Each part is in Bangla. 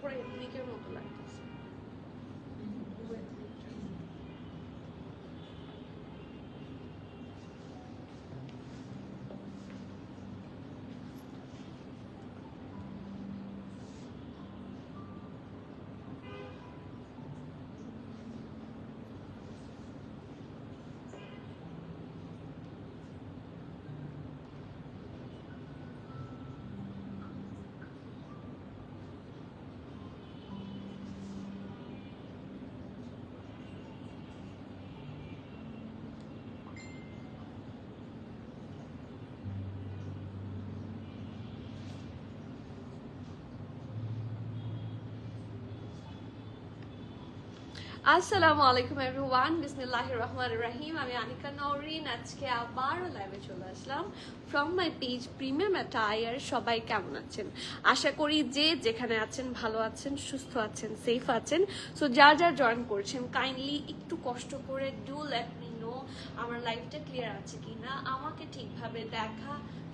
পুরো এথনিকের মতো লাগতেছে। আসসালামু আলাইকুম এভরিওয়ান, বিসমিল্লাহির রহমানির রহিম। আমি আনিকা নওরিন, আজকে আবারও লাইভে চলে আসলাম from my page premium attire. সবাই কেমন আছেন? আশা করি যে যেখানে আছেন ভালো আছেন, সুস্থ আছেন, সেফ আছেন। সো যার যার জয়েন করছেন কাইন্ডলি একটু কষ্ট করে ডু লেট মি নো আমার লাইফটা ক্লিয়ার আছে কিনা, আমাকে ঠিকভাবে দেখা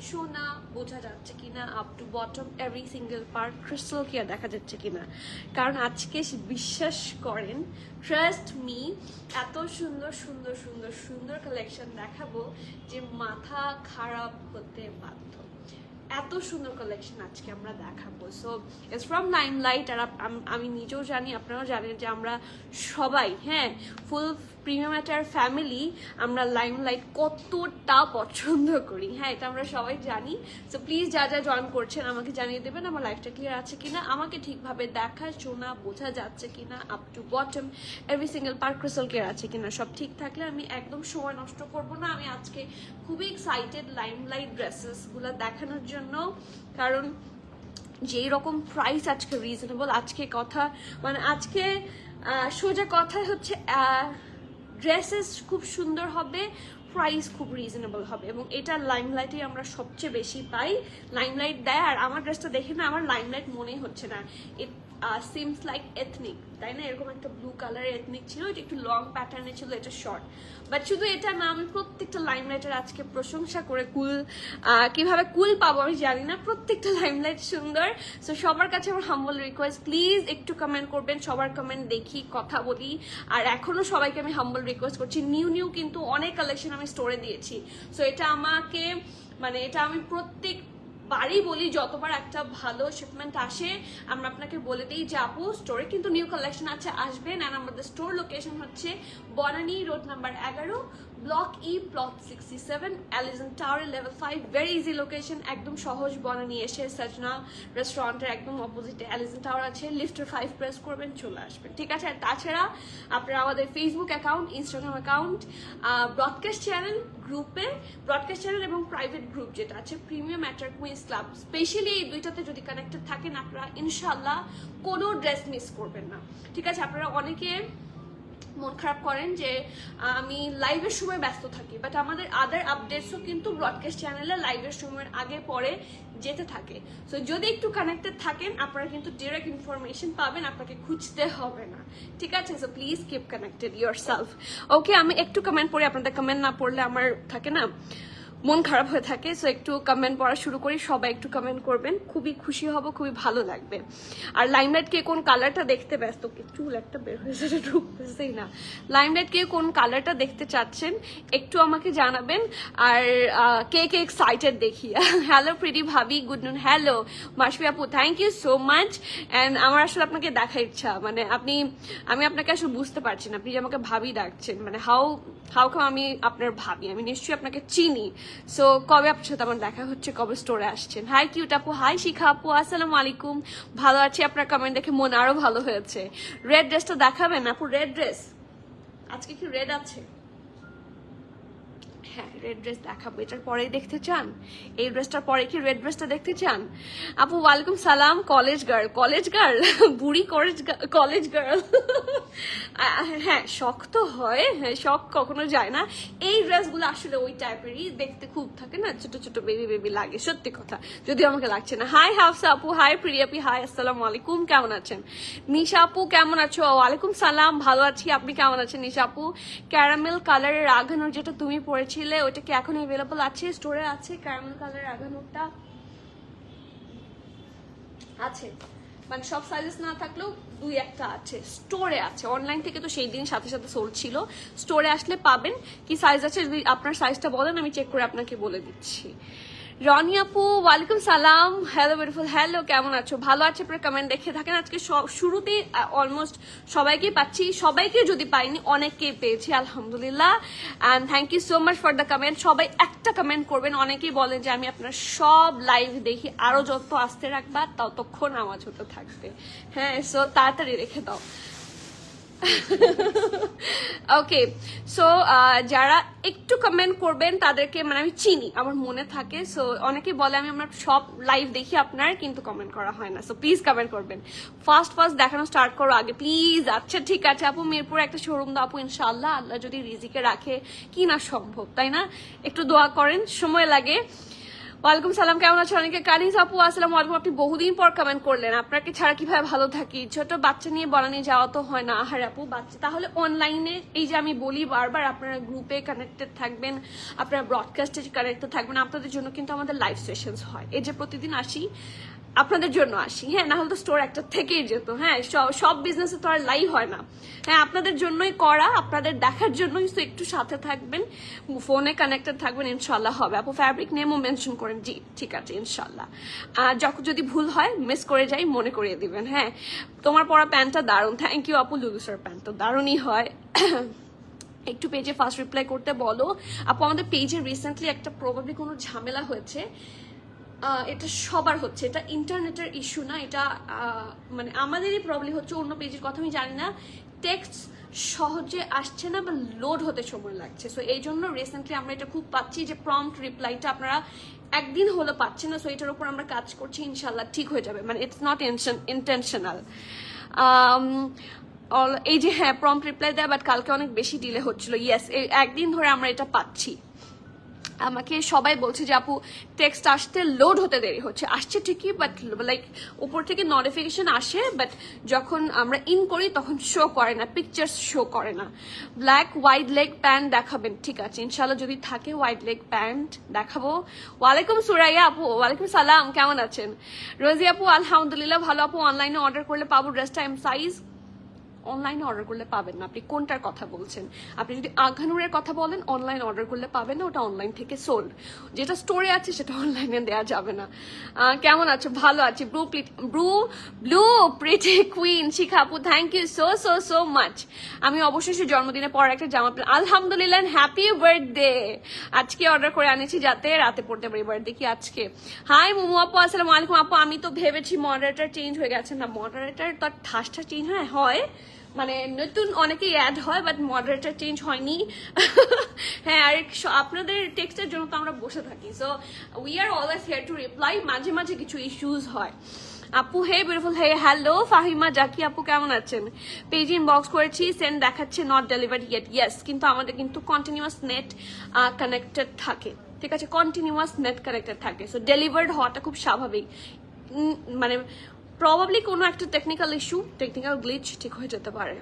শোনা বোঝা যাচ্ছে কিনা, up to bottom every single part crystal clear দেখা যাচ্ছে কিনা। কারণ আজকে বিশ্বাস করেন, ট্রাস্ট মি, এত সুন্দর সুন্দর সুন্দর সুন্দর কালেকশন দেখাবো যে মাথা খারাপ হতে বাধ্য। এত সুন্দর কালেকশন আজকে আমরা দেখাবো। So it's from Limelight. আর আমি নিজেও জানি, আপনারাও জানেন যে আমরা সবাই ফুল প্রিমিয়াম অ্যাটায়ার ফ্যামিলি আমরা লাইমলাইট কতটা পছন্দ করি। এটা আমরা সবাই জানি। সো প্লিজ যা যা জয়েন করছেন আমাকে জানিয়ে দেবেন আমার লাইফটা ক্লিয়ার আছে কিনা, আমাকে ঠিকভাবে দেখা শোনা বোঝা যাচ্ছে কিনা, up to bottom every single part crystal clear আছে কিনা। সব ঠিক থাকলে আমি একদম সময় নষ্ট করব না। আমি আজকে খুবই এক্সাইটেড লাইমলাইট ড্রেসেসগুলো দেখানোর জন্য, কারণ যেই রকম প্রাইস আজকে রিজনেবল। আজকে কথা মানে আজকে সোজা কথা হচ্ছে ড্রেসেস খুব সুন্দর হবে, প্রাইস খুব রিজনেবল হবে, এবং এটা লাইমলাইটে আমরা সবচেয়ে বেশি পাই। লাইমলাইট দেয়, আর আমার ড্রেসটা দেখে না আমার লাইমলাইট মনেই হচ্ছে না, ইট সিমস লাইক এথনিক, তাই না? এরকম একটা ব্লু কালারের এথনিক ছিল, এটা একটু লং প্যাটার্নে ছিল, এটা শর্ট। বাট শুধু এটা না, আমি প্রত্যেকটা লাইমলাইটের আজকে প্রশংসা করে কিভাবে কুল পাবো আমি জানি না, প্রত্যেকটা লাইমলাইট সুন্দর। সো সবার কাছে আমার হাম্বল রিকোয়েস্ট, প্লিজ একটু কমেন্ট করবেন, সবার কমেন্ট দেখি, কথা বলি। আর এখনো সবাইকে আমি হাম্বল রিকোয়েস্ট করছি, নিউ কিন্তু অনেক কালেকশন আমি স্টোরে দিয়েছি। সো এটা আমাকে এটা আমি প্রত্যেক বারই বলি, যতবার একটা ভালো শিপমেন্ট আসে আমরা আপনাকে বলে দিই যে আপু স্টোরে কিন্তু নিউ কালেকশন আছে, আসবেন। আর আমাদের স্টোর লোকেশন হচ্ছে Banani road number 11, block E, plot 67, elegant tower, level 5। Very easy location, একদম সহজ। বনানী এসে সজনা রেস্টুরেন্টের একদম অপোজিটে এলিজেন্ট টাওয়ার আছে, লিফটের 5 প্রেস করবেন, চলে আসবেন, ঠিক আছে? আর তাছাড়া আপনারা আমাদের Facebook account, Instagram account, broadcast channel গ্রুপে, ব্রডকাস্ট চ্যানেল এবং প্রাইভেট গ্রুপ যেটা আছে premium Attire Queens Club, specially এই দুইটাতে যদি কানেক্টেড থাকেন আপনারা ইনশাল্লাহ কোনো ড্রেস মিস করবেন না, ঠিক আছে? আপনারা অনেকে মন খারাপ করেন যে আমি লাইভের সময় ব্যস্ত থাকি, বাট আমাদের আদার আপডেটসও কিন্তু ব্রডকাস্ট চ্যানেলে লাইভের সময়ের আগে পরে যেতে থাকে। সো যদি একটু কানেক্টেড থাকেন আপনারা কিন্তু ডিরেক্ট ইনফরমেশন পাবেন, আপনাকে খুঁজতে হবে না, ঠিক আছে? So please keep connected yourself. Okay, আমি একটু কমেন্ট পড়ি, আপনাদের কমেন্ট না পড়লে আমার থাকে না মন খারাপ হয়ে থাকে। সো একটু কমেন্ট পড়া শুরু করি, সবাই একটু কমেন্ট করবেন, খুবই খুশি হব, খুবই ভালো লাগবে। আর লাইমলাইট কে কোন কালারটা দেখতে ব্যস্ত, চুল একটা বের হয়েছে, ঢুকতেছেই না। লাইমলাইট কে কোন কালারটা দেখতে চাচ্ছেন একটু আমাকে জানাবেন। আর কে কে এক্সাইটেড দেখি। হ্যালো প্রিটি ভাবি, গুড নুন। হ্যালো মাসফি আপু, thank you so much. And আমার আসলে আপনাকে দেখার ইচ্ছা, আমি আপনাকে আসলে বুঝতে পারছি না, আপনি যে আমাকে ভাবি ডাকছেন, হাউ কাম আমি আপনার ভাবি? আমি নিশ্চয়ই আপনাকে চিনি। সো কবে আপনার সাথে আমার দেখা হচ্ছে, কবে স্টোরে আসছেন? হাই কিউট আপু, হাই শিখা আপু, আসসালামু আলাইকুম। ভালো আছি, আপনার কমেন্ট দেখে মন আরো ভালো হয়েছে। রেড ড্রেসটা দেখাবেন আপু? রেড ড্রেস আজকে কি রেড আছে? হ্যাঁ, রেড ড্রেস দেখাবো। এটার পরেই দেখতে চান? এই ড্রেসটার পরে কি রেড ড্রেসটা দেখতে চান? আপু ওয়ালাইকুম সালাম। কলেজ গার্ল বুড়ি কলেজ গার্ল। হ্যাঁ, শখ তো হয়, শখ কখনো যায় না। এই ড্রেসগুলো আসলে ওই টাইপেরই, দেখতে খুব থাকে না, ছোট ছোট বেবি লাগে, সত্যি কথা, যদিও আমাকে লাগছে না। হাই হাফসা আপু, হাই প্রিয়াপি, হাই আসসালামু আলাইকুম, কেমন আছেন? নিশা আপু কেমন আছো? ওয়ালাইকুম সালাম, ভালো আছি, আপনি কেমন আছেন? নিশা আপু, ক্যারামেল কালারের আঘানোর যেটা তুমি পরেছিলে ওটা কি এখন অ্যাভেলেবল আছে? স্টোরে আছে ক্যারামেল কালারের আঘানোরটা আছে, মানে সব সাইজেস না থাকলেও 2-1টা আছে, স্টোরে আছে। অনলাইন থেকে তো সেই দিন সাথে সাথে সোল্ড ছিল, স্টোরে আসলে পাবেন। কি সাইজ আছে যদি আপনার সাইজটা বলেন আমি চেক করে আপনাকে বলে দিচ্ছি। রনি আপু ওয়ালাইকুম সালাম, হ্যালো বিউটিফুল, হ্যালো কেমন আছো? ভালো আছে, আপনার কমেন্ট দেখে থাকেন। আজকে শুরুতেই অলমোস্ট সবাইকেই পাচ্ছি, সবাইকে যদি পাইনি অনেককেই পেয়েছি আলহামদুলিল্লাহ। And thank you so much for the comment. সবাই একটা কমেন্ট করবেন। অনেকেই বলেন যে আমি আপনার সব লাইভ দেখি, আরো যত আসতে রাখবা ততক্ষণ আওয়াজ হতে থাকবে। হ্যাঁ, সো তাড়াতাড়ি রেখে দাও। ওকে, সো যারা একটু কমেন্ট করবেন তাদেরকে মানে আমি চিনি, আমার মনে থাকে। সো অনেকে বলে আমি আমার সব লাইভ দেখি আপনার, কিন্তু কমেন্ট করা হয় না। সো প্লিজ কমেন্ট করবেন। ফার্স্ট দেখানো স্টার্ট করো আগে প্লিজ। আচ্ছা ঠিক আছে আপু, মিরপুরে একটা শোরুম দাও আপু, ইনশাল্লাহ আল্লাহ যদি রিজিকে রাখে, কি না সম্ভব, তাই না? একটু দোয়া করেন, সময় লাগে। ওয়ালাইকুম সালাম, কেমন আছো? অনেকে কানিজ আপু আসসালামু আলাইকুম, আপনি বহুদিন পর কমেন্ট করলেন। আপনাকে ছাড়া কিভাবে ভালো থাকি, ছোট বাচ্চা নিয়ে বলা নিয়ে যাওয়া তো হয় না। আহার আপু বাচ্চা, তাহলে অনলাইনে এই যে আমি বলি বারবার, আপনারা গ্রুপে কানেক্টেড থাকবেন, আপনারা ব্রডকাস্টে কানেক্টেড থাকবেন। আপনাদের জন্য কিন্তু আমাদের লাইভ সেশনস হয়, এই যে প্রতিদিন আসি আপনাদের জন্য আসি। হ্যাঁ, না হলে তো স্টোর একটা থেকেই যেত। হ্যাঁ, সব বিজনেসে তো আর লাইভ হয় না। হ্যাঁ, আপনাদের জন্যই করা, আপনাদের দেখার জন্যই। তো একটু সাথে থাকবেন, ফোনে কানেক্টেড থাকবেন, ইনশাল্লাহ হবে। আপু ফ্যাব্রিক নেমও মেনশন করেন। জি ঠিক আছে ইনশাল্লাহ। যখন যদি ভুল হয়, মিস করে যাই, মনে করিয়ে দিবেন। হ্যাঁ, তোমার পরা প্যান্টটা দারুণ, থ্যাংক ইউ আপু। লুলুসের প্যান্ট তো দারুণই হয়। একটু পেজে ফার্স্ট রিপ্লাই করতে বলো আপু। আমাদের পেজে রিসেন্টলি একটা প্রবাবলি কোনো ঝামেলা হয়েছে, এটা সবার হচ্ছে, এটা ইন্টারনেটের ইস্যু না, এটা মানে আমাদেরই প্রবলেম হচ্ছে। অন্য পেজের কথা আমি জানি না, টেক্সট সহজে আসছে না বা লোড হতে সময় লাগছে। সো এই জন্য রিসেন্টলি আমরা এটা খুব পাচ্ছি যে প্রম্পট রিপ্লাইটা আপনারা একদিন হলো পাচ্ছেন না। সো এটার উপর আমরা কাজ করছি, ইনশাল্লাহ ঠিক হয়ে যাবে। মানে ইটস নট ইন্টেনশনাল। এই যে হ্যাঁ প্রম্পট রিপ্লাই দেয়, বাট কালকে অনেক বেশি ডিলে হচ্ছিল। ইয়েস, একদিন ধরে আমরা এটা পাচ্ছি। আমাকে সবাই বলছে যে আপু টেক্সট আসতে লোড হতে দেরি হচ্ছে। আসছে ঠিকই, বাট লাইক উপর থেকে নোটিফিকেশন আসে, বাট যখন আমরা ইন করি তখন শো করে না, পিকচার্স শো করে না। ব্ল্যাক ওয়াইড লেগ প্যান্ট দেখাবেন? ঠিক আছে ইনশাল্লাহ, যদি থাকে ওয়াইড লেগ প্যান্ট দেখাবো। ওয়ালাইকুম সুরাইয়া আপু, ওয়ালাইকুম সালাম, কেমন আছেন? রোজি আপু আলহামদুলিল্লাহ ভালো আপু। অনলাইনে অর্ডার করলে পাবো ড্রেসটা এম সাইজ? অনলাইনে অর্ডার করলে পাবেন না। আপনি কোনটার কথা বলছেন? আপনি যদি আঘানুরের কথা বলেন, অনলাইন অর্ডার করলে পাবেন না, ওটা অনলাইন থেকে সোল্ড। যেটা স্টোরে আছে সেটা অনলাইনে দেওয়া যাবে না। কেমন আছো? ভালো আছি। ব্লু প্রিটি কুইন শিখা আপু, thank you so so so much. আমি অবশ্যই জন্মদিনে পর একটা জামা পেলাম, আলহামদুলিল্লাহ, হ্যাপি বার্থডে। আজকে অর্ডার করে আনিছি যাতে রাতে পড়তে পারি। বার্থডে কি আজকে? হাই মুমু আপু আসসালামু আলাইকুম আপু। আমি তো ভেবেছি মডারেটর চেঞ্জ হয়ে গেছে। না, মডারেটর তার ঠাসটা চেঞ্জ হয়, মানে নতুন অনেকেই অ্যাড হয়, বাট মডারেটর চেঞ্জ হয়নি। হ্যাঁ, আর আপনাদের টেক্সটের জন্য তো আমরা বসে থাকি। So we are always here to reply. মাঝে মাঝে কিছু ইস্যুজ হয়। আপু hey beautiful, hey hello Fahima Zaki আপু, কেমন আছেন? পেজ ইনবক্স করেছি, সেন্ড দেখাচ্ছে নট ডেলিভারি ইয়েট। ইয়েস, কিন্তু আমাদের কিন্তু কন্টিনিউয়াস নেট কানেক্টেড থাকে। ঠিক আছে, কন্টিনিউয়াস নেট কানেক্টেড থাকে। সো ডেলিভার্ড হওয়াটা খুব স্বাভাবিক। মানে প্রবাবলি কোনো একটা টেকনিক্যাল ইস্যু, টেকনিক্যাল গ্লিচ ঠিক হয়ে যেতে পারে।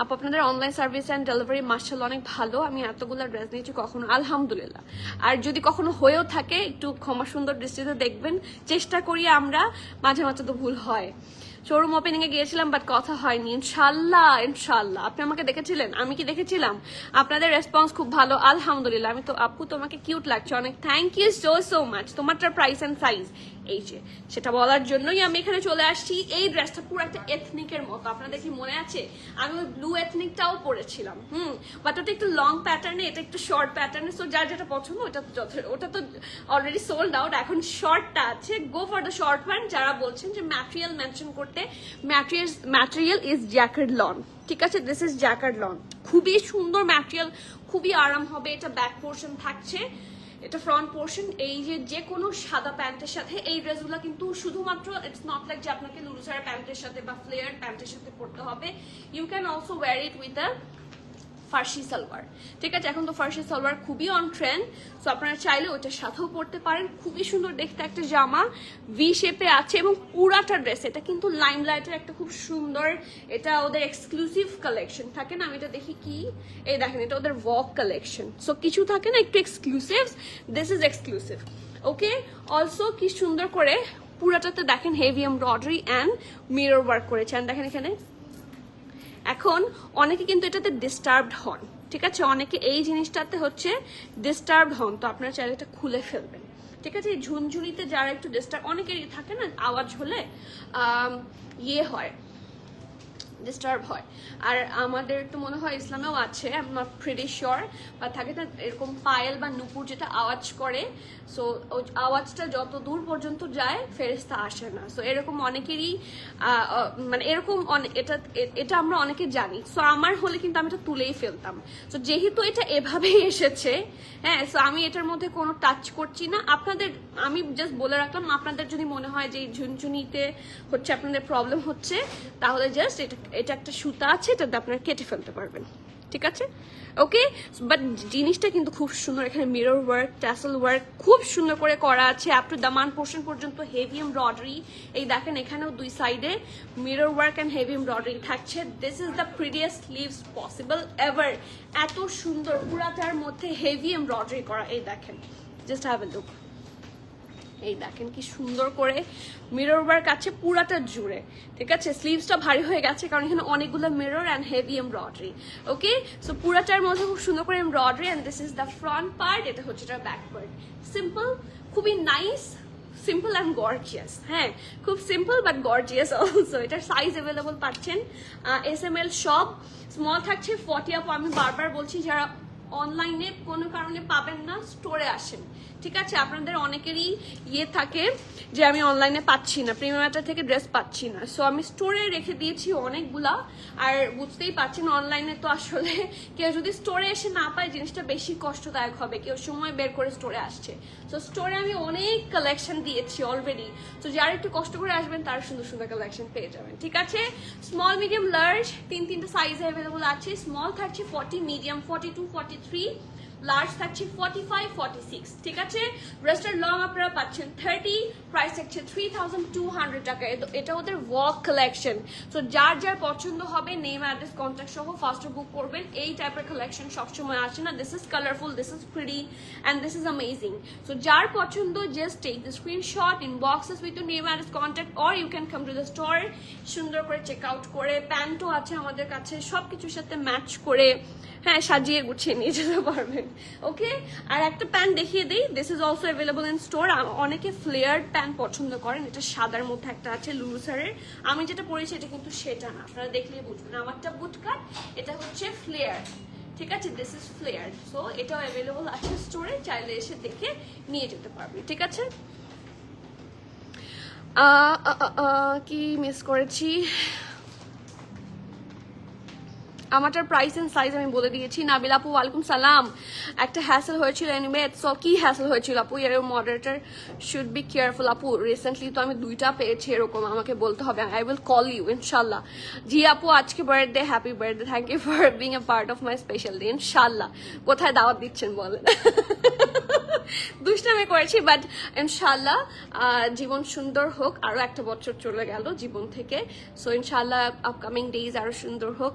আপু আপনাদের অনলাইন সার্ভিস অ্যান্ড ডেলিভারি মার্শাল্লাহ অনেক ভালো। আমি এতগুলো ড্রেস নিয়েছি কখনো, আলহামদুলিল্লাহ। আর যদি কখনো হয়েও থাকে, একটু ক্ষমা সুন্দর দৃষ্টিতে দেখবেন। চেষ্টা করি আমরা, মাঝে মাঝে তো ভুল হয়। শোরুম ওপেনিং এ গিয়েছিলাম, বাট কথা হয়নি। ইনশাল্লাহ ইনশাল্লাহ। আপনি আমাকে দেখেছিলেন? আমি কি দেখেছিলাম? আপনাদের রেসপন্স খুব ভালো, আলহামদুলিল্লাহ। আমি তো আপু তোমাকে কিউট লাগছে অনেক, thank you so so much. তোমারটার প্রাইস অ্যান্ড সাইজ এই যে সেটা বলার জন্যই আমি এখানে চলে আসছি। এই ড্রেসটা পুরো একটা এথনিকের মতো, আপনাদের কি মনে আছে? আমি ওই ব্লু এথনিকটাও পরেছিলাম। বাট ওটা একটু লং প্যাটার্নে, এটা একটু শর্ট প্যাটার্নে। সো যার যেটা পছন্দ ওটা তো অলরেডি সোল্ড আউট। এখন শর্টটা আছে, go for the short pant. যারা বলছেন যে ম্যাটেরিয়াল মেনশন করতে, ম্যাটেরিয়াল ইজ জ্যাকেট লন। ঠিক আছে, দিস ইজ জ্যাকেট লন, খুবই সুন্দর ম্যাটেরিয়াল, খুবই আরাম হবে। এটা ব্যাক পোর্শন থাকছে, এটা ফ্রন্ট পোর্শন। এই যে কোনো সাদা প্যান্টের সাথে এই ড্রেসগুলো কিন্তু শুধুমাত্র, ইটস নট লাইক যে আপনাকে লুজার প্যান্টের সাথে বা ফ্লেয়ার প্যান্টের সাথে পরতে হবে। You can also wear it with a farshi salwar. ঠিক আছে, এখন তো ফার্সি সালোয়ার খুবই অন ট্রেন্ড। সো আপনারা চাইলে ওইটার সাথেও পরতে পারেন। খুবই সুন্দর দেখতে একটা জামা, ভি শেপে আছে এবং পুরাটা ড্রেস। এটা কিন্তু লাইমলাইটের একটা খুব সুন্দর, এটা ওদের এক্সক্লুসিভ কালেকশন থাকে না। আমি এটা দেখি কি, এই দেখেন, এটা ওদের ওয়াক কালেকশন। সো কিছু থাকে না একটু exclusive, this is exclusive. Okay, also কি সুন্দর করে পুরাটাতে দেখেন heavy embroidery and mirror work করেছে। and দেখেন এখানে এখন অনেকে কিন্তু এটাতে ডিস্টার্বড হন, ঠিক আছে, অনেকে এই জিনিসটাতে হচ্ছে ডিস্টার্বড হন, তো আপনারা চাইলে এটা খুলে ফেলবেন, ঠিক আছে। এই ঝুনঝুনিতে যারা একটু ডিস্টার্ব, অনেকেরই থাকে না আওয়াজ হলে ইয়ে হয়, ডিস্টার্ব হয়। আর আমাদের তো মনে হয় ইসলামেও আছে, I am not pretty sure, বা থাকে না এরকম পায়েল বা নুপুর যেটা আওয়াজ করে, সো ওই আওয়াজটা যত দূর পর্যন্ত যায় ফেরেশতা আসে না। সো এরকম অনেকেরই মানে এরকম এটা আমরা অনেকে জানি। সো আমার হলে কিন্তু আমি এটা তুলেই ফেলতাম। সো যেহেতু এটা এভাবেই এসেছে, হ্যাঁ, সো আমি এটার মধ্যে কোনো টাচ করছি না। আপনাদের আমি জাস্ট বলে রাখলাম, আপনাদের যদি মনে হয় যে এই ঝুনঝুনিতে হচ্ছে আপনাদের প্রবলেম হচ্ছে, তাহলে জাস্ট এটা একটা সুতা আছে, এটাতে আপনারা কেটে ফেলতে পারবেন, ঠিক আছে, ওকে। বাট জিনিসটা কিন্তু খুব সুন্দর, এখানে মিরর ওয়ার্ক, ট্যাসেল ওয়ার্ক খুব সুন্দর করে করা আছে, আপ টু দামান পোর্শন পর্যন্ত হেভি এমব্রয়ডারি। এই দেখেন এখানেও দুই সাইডে mirror work and heavy embroidery থাকছে। This is the prettiest sleeves possible ever. এত সুন্দর পুরাটার মধ্যে হেভি এমব্রয়ডারি করা, এই দেখেন, জাস্ট হ্যাভ এ লুক। এই দেখেন কি সুন্দর করে মিরর ওয়ার্ক আছে পুরাটা জুড়ে, ঠিক আছে। স্লিভসটা ভারী হয়ে গেছে কারণ এখানে অনেকগুলো mirror and heavy embroidery, okay. So পুরাটার মধ্যে খুব সুন্দর করে embroidery, and this is the front part, এটা হচ্ছে এটা ব্যাক পার্ট। সিম্পল, খুবই নাইস, সিম্পল অ্যান্ড গর্জিয়াস, হ্যাঁ, খুব সিম্পল বাট গর্জিয়াস অলসো। এটার সাইজ অ্যাভেলেবল পাচ্ছেন SML সব, স্মল থাকছে 40 আপ। আমি বারবার বলছি যারা অনলাইনে কোনো কারণে পাবেন না, স্টোরে আসেন, ঠিক আছে। আপনাদের অনেকেরই ইয়ে থাকে যে আমি অনলাইনে পাচ্ছি না, প্রিমিয়ার থেকে ড্রেস পাচ্ছি না, সো আমি স্টোরে রেখে দিয়েছি অনেকগুলা। আর বুঝতেই পারছেন অনলাইনে তো আসলে কেউ যদি স্টোরে এসে না পায় জিনিসটা বেশি কষ্টদায়ক হবে, কেউ সময় বের করে স্টোরে আসছে। সো স্টোরে আমি অনেক কালেকশন দিয়েছি অলরেডি, তো যারা একটু কষ্ট করে আসবেন তারা সুন্দর সুন্দর কালেকশন পেয়ে যাবেন, ঠিক আছে। স্মল, মিডিয়াম, লার্জ তিনটা সাইজ অ্যাভেলেবল আছে। স্মল থাকছে 40, মিডিয়াম 42, 43, লার্জ থাকছে 45, 46, ঠিক আছে। রেস্টার লং আপনারা পাচ্ছেন 30, প্রাইস থাকছে 3200 টাকা। এটা ওদের ওয়ার্ক কালেকশন। সো যার যার পছন্দ হবে নেম, অ্যাড্রেস, কন্ট্যাক্ট সহ ফার্স্ট বুক করবেন। এই টাইপের কালেকশন সবসময় আসে না। This is colourful, this is pretty and this is amazing. So যার পছন্দ just take the screenshot, inbox us with your name, address, contact, or you can come to the store. সুন্দর করে চেক আউট করে, প্যান্টও আছে আমাদের কাছে, সবকিছুর সাথে ম্যাচ করে, হ্যাঁ, সাজিয়ে গুছিয়ে নিয়ে যেতে পারবেন, ওকে। আর একটা প্যান্ট দেখিয়ে দিই, this is also available in store. অনেকে ফ্লেয়ার্ড প্যান্ট পছন্দ করেন, এটা সাদার মধ্যে একটা আছে লুসারের, আমি যেটা পরেছি এটা কিন্তু সেটা না, আপনারা দেখলেই বুঝবেন। আমারটা বুটকাট, এটা হচ্ছে ফ্লেয়ার, ঠিক আছে, দিস ইজ ফ্লেয়ার। সো এটাও অ্যাভেলেবল আছে স্টোরে, চাইলে এসে দেখে নিয়ে যেতে পারবেন, ঠিক আছে। কি মিস করেছি, আমারটার প্রাইস এন্ড সাইজ আমি বলে দিয়েছি। নাবিল আপু ওয়ালাইকুম সালাম। একটা হ্যাসেল হয়েছিল এনিওয়ে, সো কি হ্যাসেল হয়েছিল আপু? এর মডারেটর শুড বি কেয়ারফুল আপু। রিসেন্টলি তো আমি 2টা পেয়েছি এরকম, আমাকে বলতে হবে, আই উইল কল ইউ ইনশাল্লাহ। জি আপু আজকে birthday, happy birthday, thank you for being a part of my special day ইনশাল্লাহ। কোথায় দাওয়াত দিচ্ছেন বলেন? দুষ্টামি করেছি, বাট ইনশাল্লাহ জীবন সুন্দর হোক, আরো একটা বছর চলে গেল জীবন থেকে, সো ইনশাল্লাহ আপকামিং ডেজ আরো সুন্দর হোক।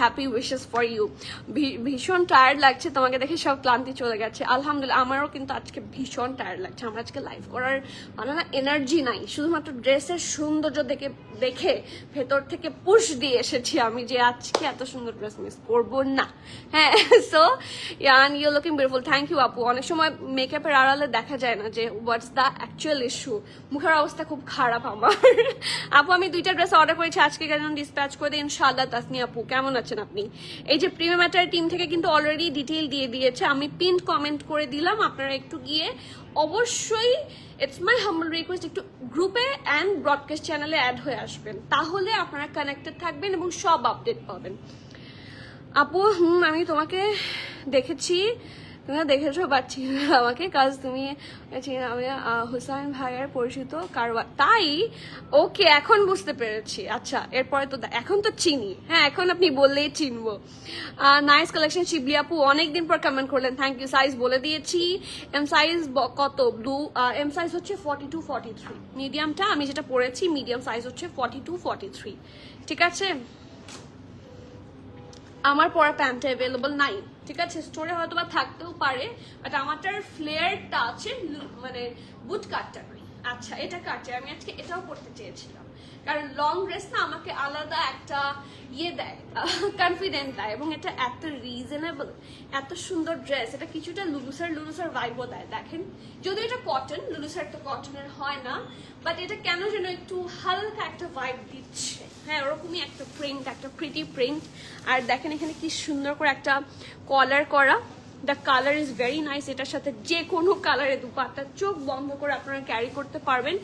Happy wishes for you. ভীষণ টায়ার্ড লাগছে তোমাকে দেখে, সব ক্লান্তি চলে গেছে। আলহামদুলিল্লাহ আমারও কিন্তু আজকে ভীষণ টায়ার্ড লাগছে। আমার আজকে লাইভ করার মানে না এনার্জি নাই, শুধুমাত্র ড্রেসের সৌন্দর্য দেখে ভেতর থেকে পুশ দিয়ে এসেছি আমি যে আজকে এত সুন্দর ড্রেস মিস করবো না। হ্যাঁ, সো ইয়ান you looking beautiful, thank you আপু। অনেক সময় মেকআপের আড়ালে দেখা যায় না যে হোয়াটস দ্য অ্যাকচুয়াল ইস্যু। মুখের অবস্থা খুব খারাপ আমার। আপু আমি 2টা ড্রেস অর্ডার করেছি, আজকে কেন ডিসপ্যাচ করে দিই ইনশাআল্লাহ। তাসনি আপু কেমন আছেন আপনি? এই যে প্রিমিয়াম ম্যাটার টিম থেকে কিন্তু অলরেডি ডিটেইল দিয়ে দিয়েছে, আমি পিন কমেন্ট করে দিলাম, আপনারা একটু গিয়ে অবশ্যই, ইটস মাই হাম্বল রিকোয়েস্ট, একটু গ্রুপে অ্যান্ড ব্রডকাস্ট চ্যানেলে অ্যাড হয়ে আসবেন, তাহলে আপনারা কানেক্টেড থাকবেন এবং সব আপডেট পাবেন। আপু আমি তোমাকে দেখেছি, তুমি দেখেছো পাচ্ছি আমাকে, কাজ তুমি আমি হুসাইন ভাইয়ের পরিচিত কারবার, তাই? ওকে, এখন বুঝতে পেরেছি। আচ্ছা, এরপরে তো এখন তো চিনি, হ্যাঁ এখন আপনি বললেই চিনবো। নাইস কালেকশন শিবলি আপু, অনেকদিন পর কমেন্ট করলেন, থ্যাংক ইউ। সাইজ বলে দিয়েছি, এম সাইজ কত? এম সাইজ হচ্ছে 42, 43, মিডিয়ামটা আমি যেটা পরেছি মিডিয়াম সাইজ হচ্ছে 42, 43, ঠিক আছে। আমার পরা প্যান্ট অ্যাভেলেবল নাই, ঠিক আছে, স্টোরে হয়তো বা থাকতেও পারে, বাট আমারটার ফ্লেয়ারটা আছে, মানে বুট কাটটা নাই, আচ্ছা এটা কাটছে, আমি আজকে এটাও করতে চেয়েছিলাম কারণ লং ড্রেস না আমাকে আলাদা একটা দেয়, কনফিডেন্ট দেয়, এবং এটা এত রিজনেবল, এত সুন্দর ড্রেস। এটা কিছুটা লুলুসার ভাইবও দেয়। দেখেন যদিও এটা কটন, লুলুসার তো কটনের হয় না, বাট এটা কেন যেন একটু হালকা একটা ভাইব দিচ্ছে। হ্যাঁ ওরকমই একটা প্রিন্ট, একটা প্রিটি প্রিন্ট। আর দেখেন এখানে কি সুন্দর করে একটা কলার করা, the colour is very nice. এটার সাথে যে কোনো কালারে দুপাট্টা চোখ বন্ধ করে আপনারা ক্যারি করতে পারবেন।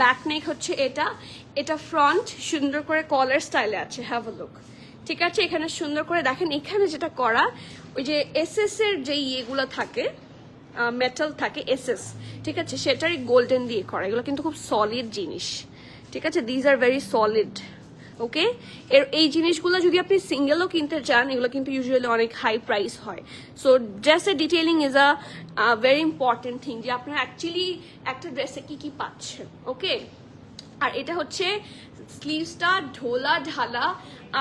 ব্যাক নেক হচ্ছে এটা, এটা ফ্রন্ট সুন্দর করে কলার স্টাইলে আছে, হ্যাভ আ লুক। ঠিক আছে, এখানে সুন্দর করে দেখেন, এখানে যেটা করা ওই যে এসএস এর যে ইয়েগুলো থাকে, মেটাল থাকে এসএস, ঠিক আছে, সেটারই গোল্ডেন দিয়ে করা। এগুলো কিন্তু খুব সলিড জিনিস, ঠিক আছে, দিজ আর ভেরি সলিড। ওকে, এই জিনিসগুলো যদি আপনি সিঙ্গেলও কিনতে চান, এগুলো কিন্তু ইউজুয়ালি অনেক হাই প্রাইস হয়। সো ড্রেসের detailing is a very important thing, যে আপনারা অ্যাকচুয়ালি একটা ড্রেসে কি কি পাচ্ছেন। ওকে, আর এটা হচ্ছে স্লিভসটা ঢোলা ঢালা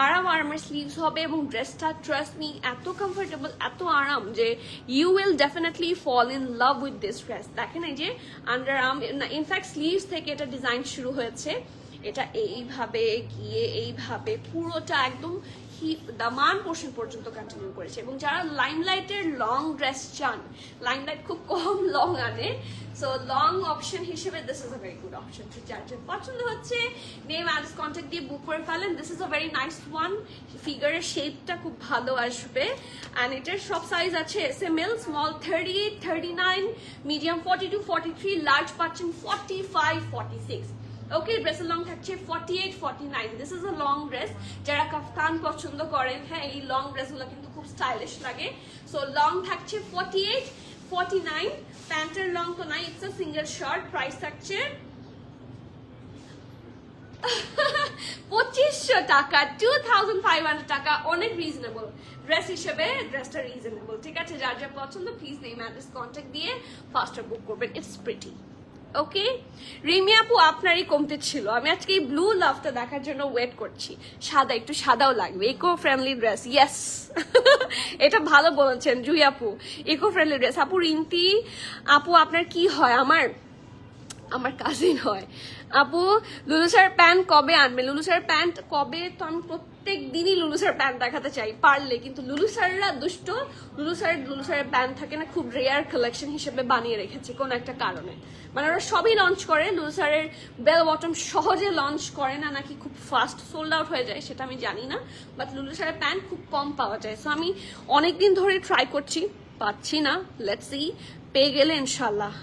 আরামের স্লিভস হবে, এবং ড্রেসটা ট্রাস্ট মি এত কমফোর্টেবল, এত আরাম যে you will definitely fall in love with this dress. দেখেন এই যে আন্ডার আর্ম, ইনফ্যাক্ট স্লিভস থেকে এটা ডিজাইন শুরু হয়েছে। এটা এইভাবে গিয়ে এইভাবে পুরোটা একদম দামান পোর্শন পর্যন্ত কন্টিনিউ করেছে। এবং যারা লাইমলাইটের লং ড্রেস চান, লাইমলাইট খুব কম লং আনে, সো লং অপশন হিসেবে this is a very good option. যার যার পছন্দ হচ্ছে নেম অ্যাড্রেস কন্ট্যাক্ট দিয়ে বুক করে ফেলেন। This is a very nice one, ফিগারের শেপটা খুব ভালো আসবে। অ্যান্ড এটার সব সাইজ আছে SML, স্মল 38, 39, মিডিয়াম 42, 43, লার্জ পাচ্ছেন 45, 46। ওকে, ড্রেসের লং থাকছে 48, 49। This is a long dress. যারা কাফতান পছন্দ করেন, হ্যাঁ এই লং ড্রেসগুলো কিন্তু খুব স্টাইলিশ লাগে। সো লং থাকছে 48, 49। প্যান্টের লং তো নাই, it's a single shirt. Price থাকছে 2500 টাকা, 2500 টাকা। অনেক রিজনেবল ড্রেস হিসেবে, ড্রেসটা রিজনেবল। ঠিক আছে, যার যা পছন্দ প্লিজ নেম অ্যাড্রেস কন্ট্যাক্ট দিয়ে ফাস্টার বুক করবেন। It's pretty. ওকে, রিমি আপু আপনারই কমতে ছিল, আমি আজকে এই ব্লু লাভটা দেখার জন্য ওয়েট করছি। সাদা, একটু সাদাও লাগবে, ইকো ফ্রেন্ডলি ড্রেস। ইয়েস, এটা ভালো বলেছেন জুই আপু, ইকো ফ্রেন্ডলি ড্রেস। আপু রিন্তি আপু আপনার কি হয়? আমার কাজিন হয়। আপু লুলুসার প্যান্ট কবে আনবে? লুলুসার প্যান্ট কবে তো আমি প্রত্যেক দিনই লুলুসার প্যান্ট দেখাতে চাই পারলে, কিন্তু লুলুসাররা দুষ্ট। লুলুসারের প্যান্ট থাকে না, খুব রেয়ার কালেকশন হিসেবে বানিয়ে রেখেছে কোন একটা কারণে। মানে ওরা সবই লঞ্চ করে, লুলুসারের বেল বটম সহজে লঞ্চ করে না, নাকি খুব ফাস্ট সোল্ড আউট হয়ে যায় সেটা আমি জানি না, বাট লুলুসারের প্যান্ট খুব কম পাওয়া যায়। সো আমি অনেকদিন ধরে ট্রাই করছি, পাচ্ছি না। লেটস সি, পেয়ে গেলে ইনশাল্লাহ।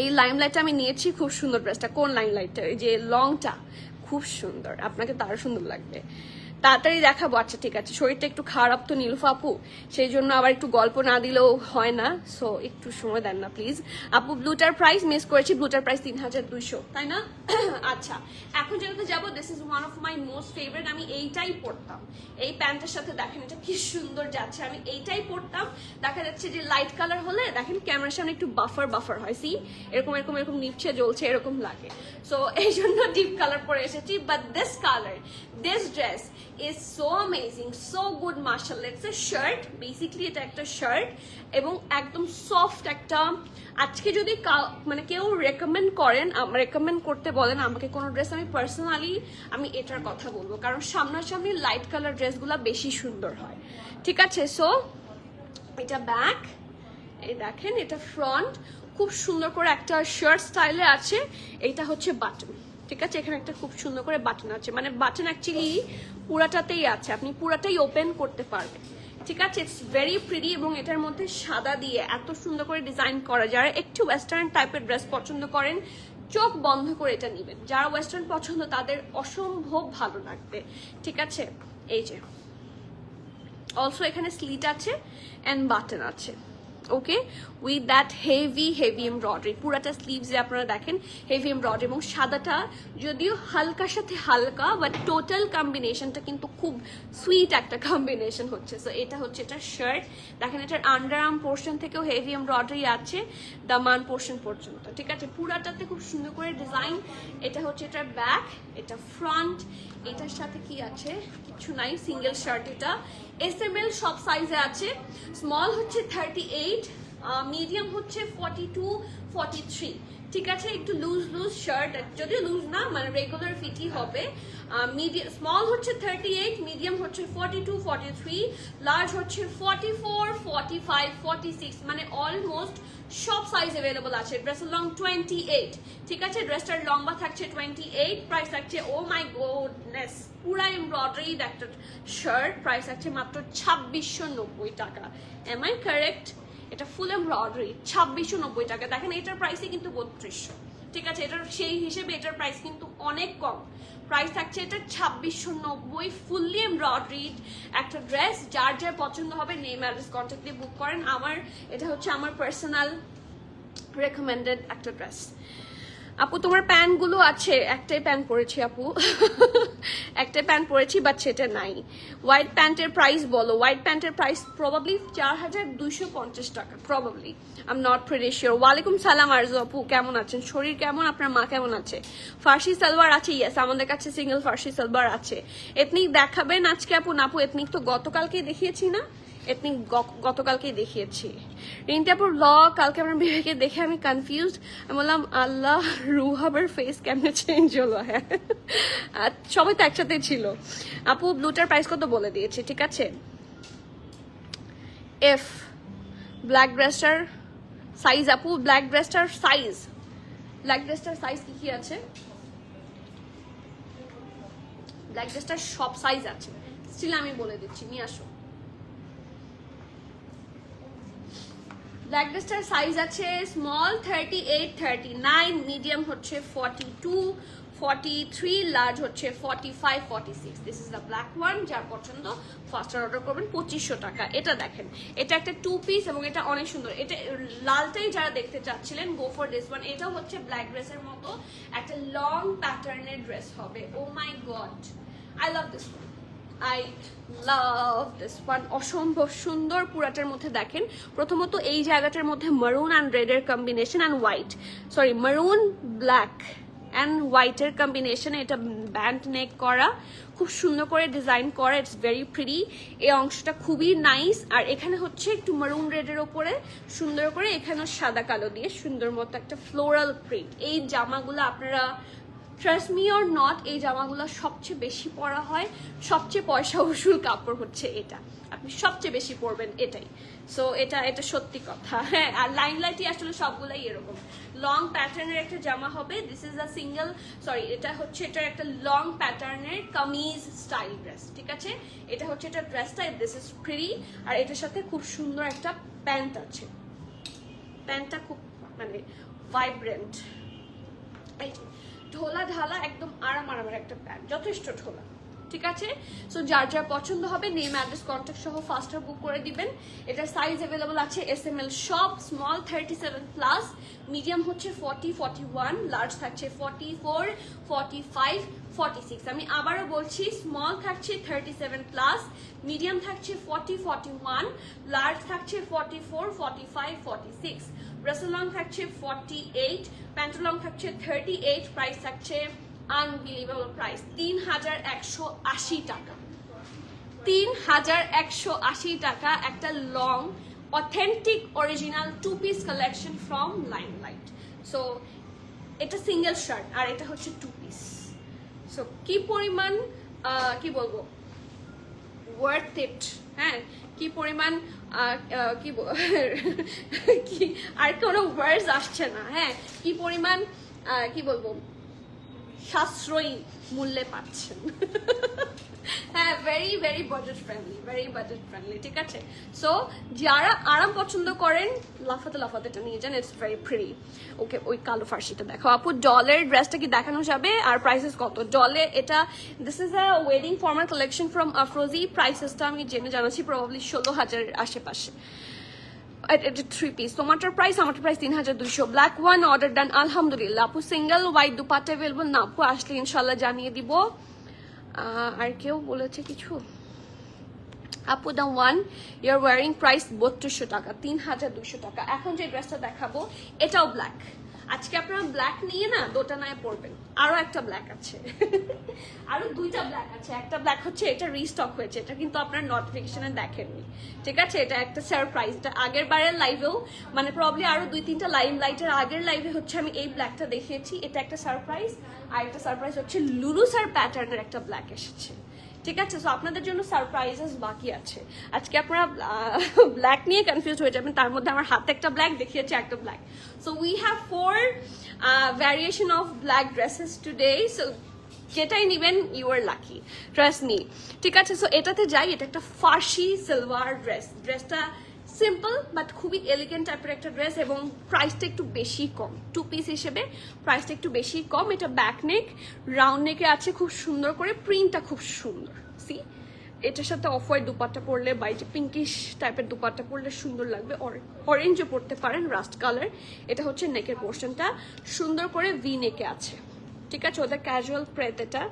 এই লাইমলাইটটা আমি নিয়েছি, খুব সুন্দর ড্রেসটা। কোন লাইমলাইটটা? এই যে লংটা খুব সুন্দর, আপনাকে তো আরো সুন্দর লাগবে। তাড়াতাড়ি দেখাবো। আচ্ছা ঠিক আছে, শরীরটা একটু খারাপ তো নীলুফা আপু, সেই জন্য আবার একটু গল্প না দিলেও হয় না, সো একটু সময় দেন না প্লিজ। আপু ব্লুটার প্রাইস মিস করেছি, ব্লুটার প্রাইস 3200, তাই না? আচ্ছা, এখন যেটাতে যাবো, this is one of my most favourite. আমি এইটাই পরতাম, এই প্যান্টের সাথে দেখেন এটা কি সুন্দর যাচ্ছে, আমি এইটাই পরতাম। দেখা যাচ্ছে যে লাইট কালার হলে দেখেন ক্যামেরার সামনে একটু বাফার হয়, সি এরকম এরকম এরকম নিচে জ্বলছে এরকম লাগে, সো এই জন্য ডিপ কালার পরে এসেছি। But this colour, this dress is so amazing, so good, mashallah. It's a shirt, basically এটা একটা শার্ট, এবং একদম সফট একটা। আজকে যদি মানে কেউ রেকমেন্ড করতে বলেন আমাকে কোনো ড্রেস, আমি পার্সোনালি আমি এটার কথা বলবো, কারণ সামনাসামনি লাইট কালার ড্রেসগুলো বেশি সুন্দর হয়। ঠিক আছে, সো এটা ব্যাক, এই দেখেন এটা ফ্রন্ট, খুব সুন্দর করে একটা শার্ট স্টাইলে আছে। এইটা হচ্ছে বাটন, ঠিক আছে, এখানে একটা খুব সুন্দর করে বাটন আছে, মানে বাটন অ্যাকচুয়ালি পুরাটাতেই আছে, আপনি পুরাটাই ওপেন করতে পারবেন। ঠিক আছে, ইটস ভেরি প্রিটি, এবং এটার মধ্যে সাদা দিয়ে এত সুন্দর করে ডিজাইন করা। যারা একটু ওয়েস্টার্ন টাইপের ড্রেস পছন্দ করেন, চোখ বন্ধ করে এটা নেবেন। যারা ওয়েস্টার্ন পছন্দ তাদের অসম্ভব ভালো লাগবে। ঠিক আছে, এই যে অলসো এখানে স্লিট আছে অ্যান্ড বাটন আছে। ওকে, উইথ দ্যাট হেভি এমব্রয়ডারি, পুরাটা স্লিভসে আপনারা দেখেন হেভি এমব্রয়ডারি, এবং সাদাটা যদিও হালকার সাথে হালকা, বাট টোটাল কম্বিনেশনটা কিন্তু খুব সুইট একটা কম্বিনেশন হচ্ছে। সো এটা হচ্ছে এটার শার্ট, দেখেন এটার আন্ডার আর্ম পোর্শন থেকেও হেভি এমব্রয়ডারি আছে দামান পোর্শন পর্যন্ত। ঠিক আছে, পুরাটাতে খুব সুন্দর করে ডিজাইন। এটা হচ্ছে এটার ব্যাক, এটা ফ্রন্ট, এটার সাথে কি আছে? কিছু নাই, সিঙ্গেল শার্ট। এটা SML সব সাইজে আছে, স্মল হচ্ছে 38, মিডিয়াম হচ্ছে 42 43, ঠিক আছে। একটু লুজ লুজ শার্ট, যদিও লুজ না, মানে রেগুলার ফিটই হবে। মিডিয়াম স্মল হচ্ছে 38, মিডিয়াম হচ্ছে 42 43, লার্জ হচ্ছে 44 45 46, মানে অলমোস্ট সব সাইজ অ্যাভেলেবল আছে। ড্রেসের লং 28, ঠিক আছে। ড্রেসটার লম্বা থাকছে 28, প্রাইস থাকছে ও মাই গডনেস পুরা এমব্রয়ডারিড একটা শার্ট, প্রাইস থাকছে মাত্র 2690 টাকা। Am I correct? এটা ফুল এমব্রয়ডারি 2690 টাকা। দেখেন এটার প্রাইসই কিন্তু 3200, ঠিক আছে। এটার সেই হিসেবে এটার প্রাইস কিন্তু অনেক কম। প্রাইস থাকছে এটা 2690, ফুললি এমব্রয়ডারিড একটা ড্রেস। যার যার পছন্দ হবে নেম অ্যাড্রেস কন্ট্যাক্ট দিয়ে বুক করেন। এটা হচ্ছে আমার পার্সোনাল রেকমেন্ডেড একটা ড্রেস। আপু তোমার প্যান্টগুলো আছে? একটাই প্যান্ট পরেছি আপু, একটাই প্যান্ট পরেছি, বাট সেটা নাই। হোয়াইট প্যান্টের প্রাইস বলো। হোয়াইট প্যান্টের প্রাইস প্রবাবলি 4250 টাকা, probably, I am not pretty sure. ওয়ালাইকুম সালাম আরজু আপু, কেমন আছেন? শরীর কেমন? আপনার মা কেমন আছে? ফার্সি সালোয়ার আছে? ইয়েস, আমাদের কাছে সিঙ্গেল ফার্সি সালোয়ার আছে। এথনিক দেখাবেন আজকে আপু? না আপু, এথনিক তো গতকালকেই দেখিয়েছি না, এথনিক গতকালকেই দেখিয়েছি। রিন্টাপুর ব্লগ কালকে আমার বিবেকে দেখে আমি কনফিউজড। আমি বললাম আল্লাহ, রুহাবের ফেস কেমনে চেঞ্জ হলো? হ্যাঁ, সবাই তো একসাথে ছিল। আপু ব্লুটার প্রাইস কত বলে দিয়েছি, ঠিক আছে। এফ ব্ল্যাক ড্রেসটার সাইজ আপু, ব্ল্যাক ড্রেসটার সাইজ, ব্ল্যাক ড্রেসটার সাইজ কি কি আছে? ব্ল্যাক ড্রেসটার সব সাইজ আছে, স্টিল আমি বলে দিচ্ছি, নিয়ে আসো। ব্ল্যাক ড্রেসটার সাইজ আছে স্মল 38 39, মিডিয়াম হচ্ছে 42 43, লার্জ হচ্ছে 45 46। This is the black one. যার পছন্দ ফার্স্ট অর্ডার করবেন 2500 টাকা। এটা দেখেন, এটা একটা 2 পিস এবং এটা অনেক সুন্দর। এটা লালটাই যারা দেখতে চাচ্ছিলেন, গো ফর দিস ওয়ান। এটাও হচ্ছে ব্ল্যাক ড্রেসের মতো একটা লং প্যাটার্নের ড্রেস হবে। Oh my God, I love this one, I love this one. অসম্ভব সুন্দর পুরাটার মধ্যে। দেখেন প্রথমত এই জায়গাটার মধ্যে মারুন অ্যান্ড রেডের combination and white, sorry maroon black and হোয়াইটের কম্বিনেশনে এটা ব্যান্ড নেক করা, খুব সুন্দর করে ডিজাইন করা, ইটস ভেরি প্রিটি। এই অংশটা খুবই নাইস। আর এখানে হচ্ছে একটু মারুন রেডের ওপরে সুন্দর করে এখানেও সাদা কালো দিয়ে সুন্দর মতো একটা ফ্লোরাল প্রিন্ট। এই জামাগুলো আপনারা ট্রাস্ট মি অর নট, এই জামাগুলো সবচেয়ে বেশি পরা হয়, সবচেয়ে পয়সা উসুল কাপড় হচ্ছে এটা, আপনি সবচেয়ে বেশি পরবেন এটাই। সো এটা সত্যি কথা। হ্যাঁ, আর লাইন লাইটই আসলে সবগুলাই এরকম লং প্যাটার্নের একটা জামা হবে। This is a single, sorry এটা হচ্ছে এটা একটা লং প্যাটার্নের কামিজ স্টাইল ড্রেস, ঠিক আছে। এটা হচ্ছে এটা ড্রেসটা, দিস ইজ প্রিটি। আর এটার সাথে খুব সুন্দর একটা প্যান্ট আছে, প্যান্টটা খুব মানে ভাইব্রেন্ট, এই ঢোলা ঢালা একদম আরামের একটা প্যান্ট, যথেষ্ট ঢোলা, ঠিক আছে। সো যার যার পছন্দ হবে নেম অ্যাড্রেস কন্ট্যাক্ট সহ ফাস্টার বুক করে দিবেন। এটার সাইজ অ্যাভেলেবল আছে SML সব, স্মল 37 প্লাস, মিডিয়াম হচ্ছে 40 41, লার্জ থাকছে 44 45 46। আমি আবারও বলছি, স্মল থাকছে 37 প্লাস, মিডিয়াম থাকছে 40 41, লার্জ থাকছে 44 45 46, ড্রেসের লং থাকছে 48, প্যান্টের লং থাকছে 38, প্রাইস থাকছে আনবিলিভেবল প্রাইস 3180 টাকা। 3180 টাকা একটা long authentic original 2 piece collection from limelight. So এটা সিঙ্গেল শার্ট আর এটা হচ্ছে 2 পিস। সো কি পরিমাণ কি বলবো, ওয়ার্থ ইট। হ্যাঁ, কি পরিমাণ কি আর কোনো ওয়ার্ডস আসছে না। হ্যাঁ, কি পরিমাণ কি বলবো, সাশ্রয়ী মূল্যে পাচ্ছেন। হ্যাঁ, very very budget friendly, very budget friendly, ঠিক আছে। সো যারা আরাম পছন্দ করেন লাফাতে লাফাতে এটা নিয়ে যান, ইটস ভেরি প্রিটি। ওকে, ওই কালো ফার্সিটা দেখো আপু। ডলের ড্রেসটা কি দেখানো যাবে? আর প্রাইসেস কত? ডলে এটা, this is a wedding formal collection from Afrozi. প্রাইসেসটা আমি জেনে জানাচ্ছি, প্রবাবলি 16,000 আশেপাশে। এটা 3 পিস। তোমারটার প্রাইস, আমারটার price 3200। Black one order done, আলহামদুলিল্লাহ। আপু সিঙ্গেল হোয়াইট দুপাট্টা অ্যাভেলেবল না? আপু আসলে ইনশাল্লাহ জানিয়ে দিব। আর কেউ বলেছে কিছু? আপু the one you're wearing price 3200 টাকা, 3200 টাকা। এখন যে ড্রেসটা দেখাবো এটাও ব্ল্যাক, আজকে আপনারা ব্ল্যাক নিয়ে না দোটানায় পড়বেন। আরো একটা ব্ল্যাক আছে আরো দুইটা ব্ল্যাক আছে। একটা ব্ল্যাক হচ্ছে এটা রিস্টক হয়েছে, এটা কিন্তু আপনার নোটিফিকেশনে দেখেননি, ঠিক আছে? এটা একটা সারপ্রাইজ। এটা আগের বারের লাইভেও মানে প্রবলি আরো 2-3টা লাইটের আগের লাইভে হচ্ছে আমি এই ব্ল্যাকটা দেখিয়েছি, এটা একটা সারপ্রাইজ। আর একটা সারপ্রাইজ হচ্ছে লুলু স্যার প্যাটার্নের একটা ব্ল্যাক এসেছে, ঠিক আছে? সো আপনাদের জন্য সারপ্রাইজেস বাকি আছে। আজকে আপনারা ব্ল্যাক নিয়ে কনফিউজ হয়ে যাবেন, তার মধ্যে আমার হাতে একটা ব্ল্যাক দেখিয়েছে, একটা black. So we have 4 variation of black dresses today. So যেটাই নেবেন you are lucky, trust me, ঠিক আছে? সো এটাতে যাই। এটা একটা ফার্সি সিলভার ড্রেসটা সিম্পল বাট খুবই এলিগেন্ট টাইপের একটা ড্রেস, এবং প্রাইসটা একটু বেশি কম। 2 পিস হিসেবে প্রাইসটা একটু বেশি কম। এটা ব্যাক নেক, রাউন্ড নেকে আছে, খুব সুন্দর করে প্রিন্টটা খুব সুন্দর। সি, এটার সাথে অফ হোয়াইট দুপাট্টা পরলে বা যে পিঙ্কিশ টাইপের দুপাট্টা পরলে সুন্দর লাগবে। অরেঞ্জও পরতে পারেন, রাস্ট কালার। এটা হচ্ছে নেকের পোর্শনটা সুন্দর করে ভি নেকে আছে, ঠিক আছে? ওদের ক্যাজুয়াল প্রেত, এটা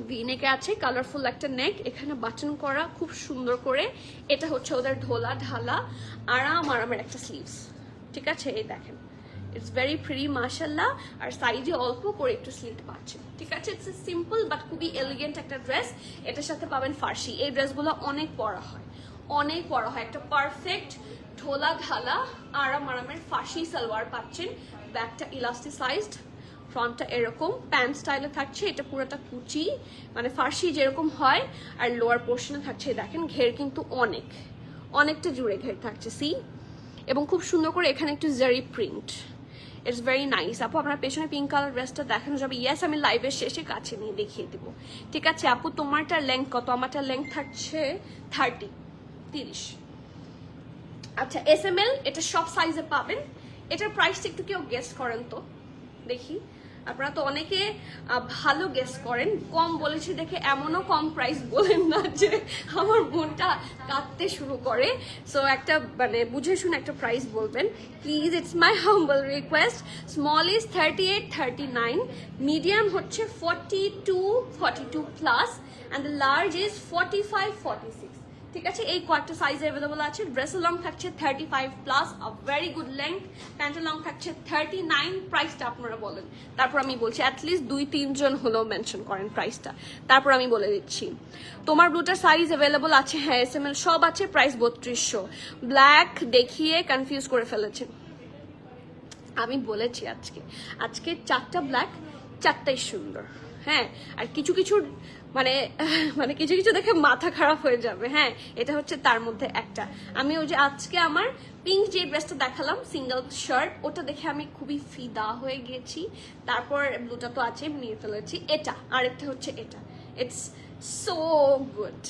ভি নেকে আছে, কালারফুল একটা নেক, এখানে বাটন করা খুব সুন্দর করে। এটা হচ্ছে ওদের ঢোলা ঢালা আরামের একটা স্লিভস, ঠিক আছে? এই দেখেন, ইটস ভেরি প্রিটি মাশাআল্লাহ। আর সাইডে অল্প করে একটু স্লিট পাচ্ছে, ঠিক আছে? ইটস এ সিম্পল বাট খুবই এলিগেন্ট একটা ড্রেস। এটার সাথে পাবেন ফার্সি। এই ড্রেসগুলো অনেক পরা হয়, অনেক পরা হয়। একটা পারফেক্ট ঢোলা ঢালা আরামের ফার্সি সালোয়ার পাচ্ছেন। ব্যাকটা ইলাস্টিসাইজড, ফ্রন্টটা এরকম প্যান্ট স্টাইলে থাকছে। এটা পুরোটা কুচি, মানে ফার্সি যেরকম হয়। আর লোয়ার পোর্শনে থাকছে দেখেন ঘের, কিন্তু অনেকটা জুড়ে ঘের থাকছে, সি। এবং খুব সুন্দর করে এখানে একটু জারি প্রিন্ট, ইটস ভেরি নাইস। আপু আপনার পেছনে পিঙ্ক কালার ড্রেসটা দেখানো যাবে? ইয়েস, আমি লাইভের শেষে কাছে নিয়ে দেখিয়ে দেবো, ঠিক আছে? আপু তোমারটার লেন্থ কত? আমারটার লেন্থ থাকছে 30। আচ্ছা, SML, এটা সব সাইজে পাবেন। এটার প্রাইসটা একটু কেউ গেস করেন তো দেখি। আপনারা তো অনেকে ভালো গেস করেন। কম বলেছি দেখে এমনও কম প্রাইস বলেন না যে আমার মনটা কাঁদতে শুরু করে। সো একটা মানে বুঝে শুনে একটা প্রাইস বলবেন please, it's my humble request. Small is 38-39, medium হচ্ছে 42 plus, and the large is 45-46, ঠিক আছে? এই কয়েকটা সাইজ অ্যাভেলেবল আছে। ড্রেসের লং থাকছে 35 plus, a very good length. প্যান্টের লং থাকছে 39। প্রাইসটা আপনারা বলেন, তারপর আমি বলছি। অ্যাটলিস্ট 2-3 জন হলেও মেনশন করেন প্রাইসটা, তারপর আমি বলে দিচ্ছি। তোমার ব্লুটার সাইজ অ্যাভেলেবল আছে? হ্যাঁ, SML সব আছে। প্রাইস 3200। ব্ল্যাক দেখিয়ে কনফিউজ করে ফেলেছেন। আমি বলেছি আজকে 4টা ব্ল্যাক, 4টাই সুন্দর। হ্যাঁ, আর কিছু কিছু দেখে মাথা খারাপ হয়ে যাবে। হ্যাঁ, এটা হচ্ছে তার মধ্যে একটা। আমি ওই যে আজকে আমার পিঙ্ক যে ড্রেসটা দেখালাম সিঙ্গেল শার্ট, ওটা দেখে আমি খুবই ফিদা হয়ে গেছি। তারপর ব্লুটা তো আছে, নিয়ে ফেলেছি। এটা আরেকটা হচ্ছে এটা, ইটস সো গুড।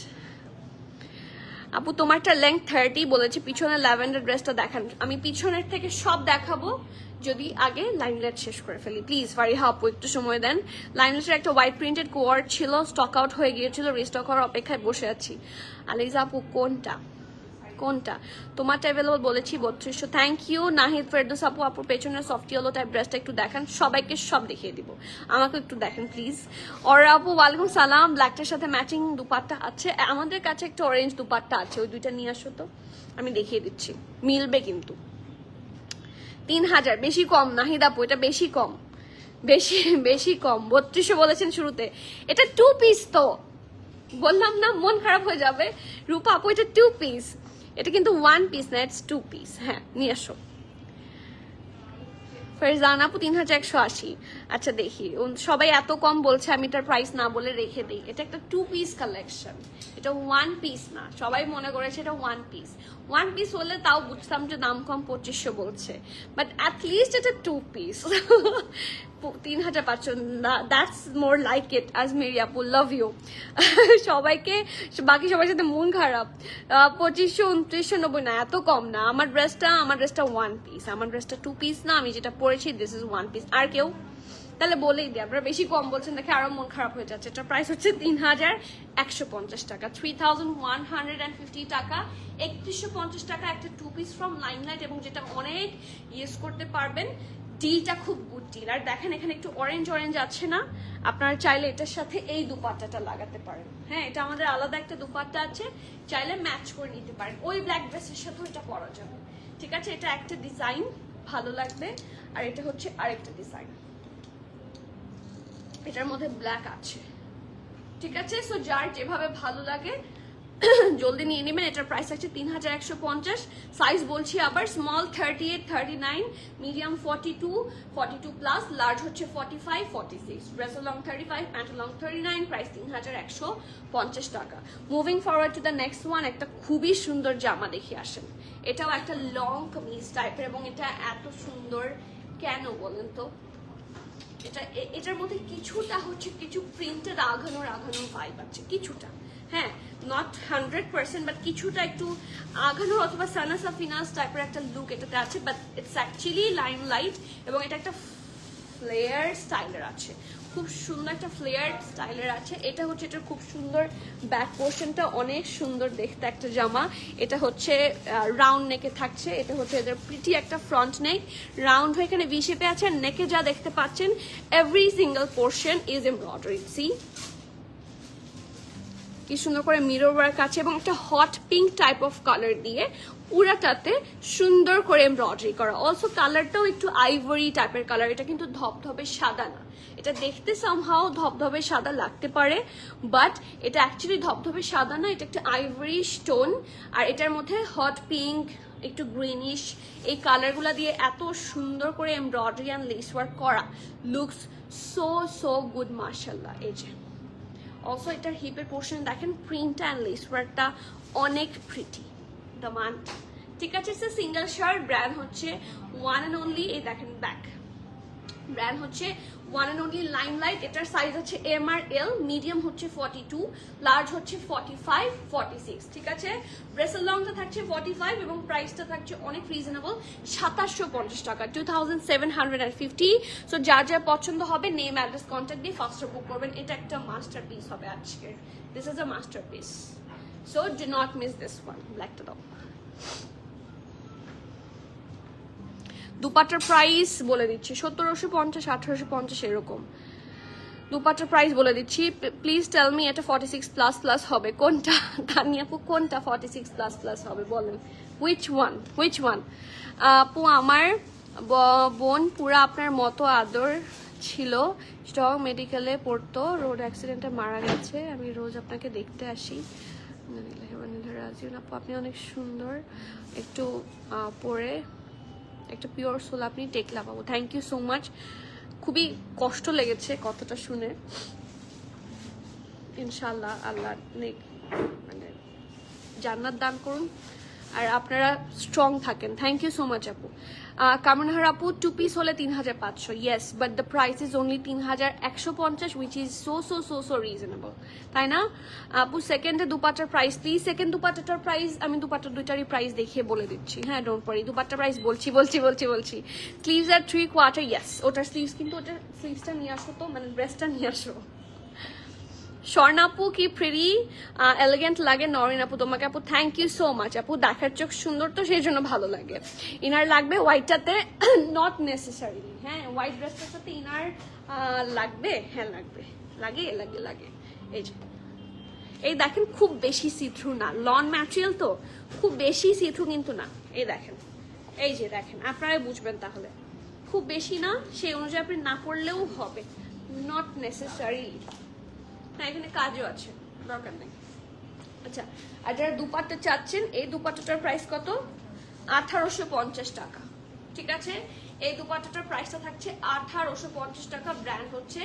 আপু তোমারটা লেন্থ 30 বলেছে। পিছনে ল্যাভেন্ডার ড্রেসটা দেখান। আমি পিছনের থেকে সব দেখাবো যদি আগে লাইমলাইট শেষ করে ফেলি। প্লিজ ফারিহা আপু একটু সময় দেন। লাইমলাইটের একটা হোয়াইট প্রিন্টেড কোয়ার্ড ছিল, স্টক আউট হয়ে গিয়েছিল, রিস্টক হওয়ার অপেক্ষায় বসে আছি। আলিজা আপু কোনটা তোমারটা অ্যাভেলেবল বলেছি 3200। থ্যাংক ইউ নাহিদ ফেরদৌস আপু। আপুর পেছনের সফট ইয়েলো টাইপ ড্রেসটা একটু দেখান। সবাইকে সব দেখিয়ে দিব, আমাকে একটু দেখেন প্লিজ। অরা আপু ওয়ালাইকুম সালাম। ব্ল্যাকটার সাথে ম্যাচিং দুপাট্টা আছে আমাদের কাছে, একটা অরেঞ্জ দুপাট্টা আছে, ওই দুইটা নিয়ে আসো তো, আমি দেখিয়ে দিচ্ছি। মিলবে কিন্তু। 3000 বেশি কম নাহিদ আপু, এটা বেশি কম, বেশি কম। 3200 বলেছেন শুরুতে। এটা 2 পিস তো, বললাম না মন খারাপ হয়ে যাবে। রূপা আপু এটা 2 পিস, এটা কিন্তু 1 পিস না, ইটস 2 পিস। হ্যাঁ, নিয়ে আসো। ফেরজান আপু 3180। আচ্ছা দেখি, সবাই এত কম বলছে, আমি এটার প্রাইস না বলে রেখে দিই। এটা একটা 2 পিস কালেকশন, এটা 1 পিস না। সবাই মনে করেছে এটা 1 পিস। 1 পিস হলে তাও বুঝতাম যে দাম কম, 2500 বলছে, বাট অ্যাটলিস্ট এটা 2 piece. 3500, that's more like it. Ajmeri আপু লাভ ইউ। সবাইকে, বাকি সবার সাথে মন খারাপ। 2500, 2990 না, এত কম না। আমার ড্রেসটা 1 পিস, আমার ড্রেসটা 2 পিস না। আমি যেটা পরেছি দিস ইজ 1 পিস। আর কেউ তাহলে বলেই দিই, আপনারা বেশি কম বলছেন দেখে আরো মন খারাপ হয়ে যাচ্ছে। এটার প্রাইস হচ্ছে 3150 টাকা, 3150 টাকা। 3150 টাকা একটা 2 পিস ফ্রম লাইমলাইট, এবং যেটা অনেক ইউজ করতে পারবেন। ডিলটা খুব গুড ডিল। আর দেখেন এখানে একটু অরেঞ্জ আছে না, আপনারা চাইলে এটার সাথে এই দুপাট্টাটা লাগাতে পারেন। হ্যাঁ, এটা আমাদের আলাদা একটা দুপাট্টা আছে, চাইলে ম্যাচ করে নিতে পারেন। ওই ব্ল্যাক ড্রেসের সাথে এটা পরা যাবে, ঠিক আছে? এটা একটা ডিজাইন, ভালো লাগবে। আর এটা হচ্ছে আরেকটা ডিজাইন, এটার মধ্যে ব্ল্যাক আছে, ঠিক আছে। সো যার যেভাবে ভালো লাগে জলদি নিয়ে নেবেন। এটার প্রাইস আছে 3150। সাইজ বলছি আবার, স্মল 38, 39, মিডিয়াম 42, 42 প্লাস, লার্জ হচ্ছে 45, 46, dress long 35, pant long 39, price 3150 টাকা। Moving forward to the next one, একটা খুবই সুন্দর জামা দেখে আসেন। এটাও একটা লং কামিজ টাইপের এবং এটা এত সুন্দর কেন বলেন তো? এটার মধ্যে কিছুটা হচ্ছে কিছু প্রিন্টেড আঘানোর ভাইব আছে কিছুটা, হ্যাঁ, নট 100%, বাট কিছুটা একটু আঘানোর অথবা সানা সাফিনাস টাইপের একটা লুক এটাতে আছে, but it's actually lime light এবং এটা একটা ফ্লেয়ার স্টাইলের আছে, খুব সুন্দর একটা ফ্লেয়ার স্টাইলের আছে। এটা হচ্ছে এটার খুব সুন্দর ব্যাক পোর্শনটা, অনেক সুন্দর দেখতে একটা জামা। এটা হচ্ছে রাউন্ড নেকে থাকছে, এটা হচ্ছে এদের প্রিটি একটা ফ্রন্ট নেক, রাউন্ড হয়ে এখানে ভি শেপে আছে। নেকে যা দেখতে পাচ্ছেন every single portion is embroidery, see কি সুন্দর করে মিরর ওয়ার্ক আছে এবং একটা hot pink type of colour দিয়ে পুরাটাতে সুন্দর করে এমব্রয়ডারি করা। অলসো কালারটাও একটু আইভরি টাইপের কালার, এটা কিন্তু ধবধবে সাদা না। এটা দেখতে সামহাও ধবধবে সাদা লাগতে পারে, বাট এটা অ্যাকচুয়ালি ধবধবে সাদা না, এটা একটা আইভরি স্টোন। আর এটার মধ্যে হট পিঙ্ক, একটু গ্রিনিশ, এই কালারগুলো দিয়ে এত সুন্দর করে এমব্রয়ডারি অ্যান্ড লেস ওয়ার্ক করা, লুকস সো গুড মাশাআল্লাহ। এই যে অলসো এটার হিপের পোর্শন দেখেন, প্রিন্টটা অ্যান্ড লেস ওয়ার্কটা অনেক প্রিটি, দামান, ঠিক আছে। সিঙ্গেল শার্ট, ব্র্যান্ড হচ্ছে ওয়ান অ্যান্ড অনলি, এই দেখেন ব্যাক ব্র্যান্ড হচ্ছে ওয়ান অ্যান্ড অনলি লাইমলাইট। এটার সাইজ হচ্ছে এম আর এল, মিডিয়াম হচ্ছে 42, লার্জ হচ্ছে 45, 46, ঠিক আছে। ড্রেসের লংটা থাকছে 45 এবং প্রাইসটা থাকছে অনেক রিজনেবল, 2750 টাকা, 2750। সো যার যার পছন্দ হবে নেম অ্যাড্রেস কন্ট্যাক্ট দিয়ে ফার্স্টে বুক করবেন। এটা একটা মাস্টার পিস হবে আজকের, this is a master piece, so do not miss this one. ব্ল্যাকটা দাও। দুপাটার প্রাইস বলে দিচ্ছি 1750, 1850 এরকম। দুপাটার প্রাইস বলে দিচ্ছি, প্লিজ টেল মি এটা 46 প্লাস প্লাস হবে কোনটা? তানিয়া আপু কোনটা 46 প্লাস প্লাস হবে বলেন, হুইচ ওয়ান? আপু আমার বোন পুরা আপনার মতো আদর ছিল, স্টক মেডিকেলে পড়তো, রোড অ্যাক্সিডেন্টে মারা গেছে। আমি রোজ আপনাকে দেখতে আসি। আপু আপনি অনেক সুন্দর, একটু পরে একটা পিওর সোল, আপনি টেকলা পাবো। থ্যাংক ইউ সো মাচ, খুবই কষ্ট লেগেছে কথাটা শুনে। ইনশাল্লাহ আল্লাহ মানে জান্নাত দান করুন আর আপনারা স্ট্রং থাকেন। থ্যাংক ইউ সো মাচ আপু। কামনাহার আপু 2 পিস হলে 3500, yes, but the price is only 3150, which is so reasonable, তাই না আপু? সেকেন্ডে দুপাটার প্রাইস প্লিজ, সেকেন্ড দুপাটাটার প্রাইস আমি দুপাটার দুইটারই প্রাইস দেখিয়ে বলে দিচ্ছি, হ্যাঁ, ডোন্ট ওয়ারি। দুপাটার প্রাইস বলছি। স্লিভস আর 3/4, ইয়েস, ওটার স্লিভস, কিন্তু ওটার স্লিভসটা নিয়ে আসো তো, মানে ড্রেসটা নিয়ে আসো। স্বর্ণাপু কি প্রিটি এলিগেন্ট লাগে। নরিন আপু তোমাকে আপু থ্যাংক ইউ সো মাচ আপু, দেখার চোখ সুন্দর তো সেই জন্য ভালো লাগে। ইনার লাগবে হোয়াইটটাতে, নট নেসেসারিলি, হ্যাঁ, হোয়াইট ড্রেসটার সাথে ইনার লাগবে, হ্যাঁ লাগে। এই যে এই দেখেন, খুব বেশি সিথ্রু না, লন ম্যাটেরিয়াল তো খুব বেশি সিথ্রু কিন্তু না। এই দেখেন, এই যে দেখেন, আপনারাই বুঝবেন তাহলে, খুব বেশি না, সেই অনুযায়ী আপনি না পড়লেও হবে, নট নেসেসারিলি। হ্যাঁ, এখানে কাজও আছে, দরকার নেই। আচ্ছা, আর যারা দুপাট্টা চাচ্ছেন, এই দুপাট্টাটার প্রাইস কত? 1850 টাকা, ঠিক আছে। এই দুপাট্টাটার প্রাইসটা থাকছে 1850 টাকা, ব্র্যান্ড হচ্ছে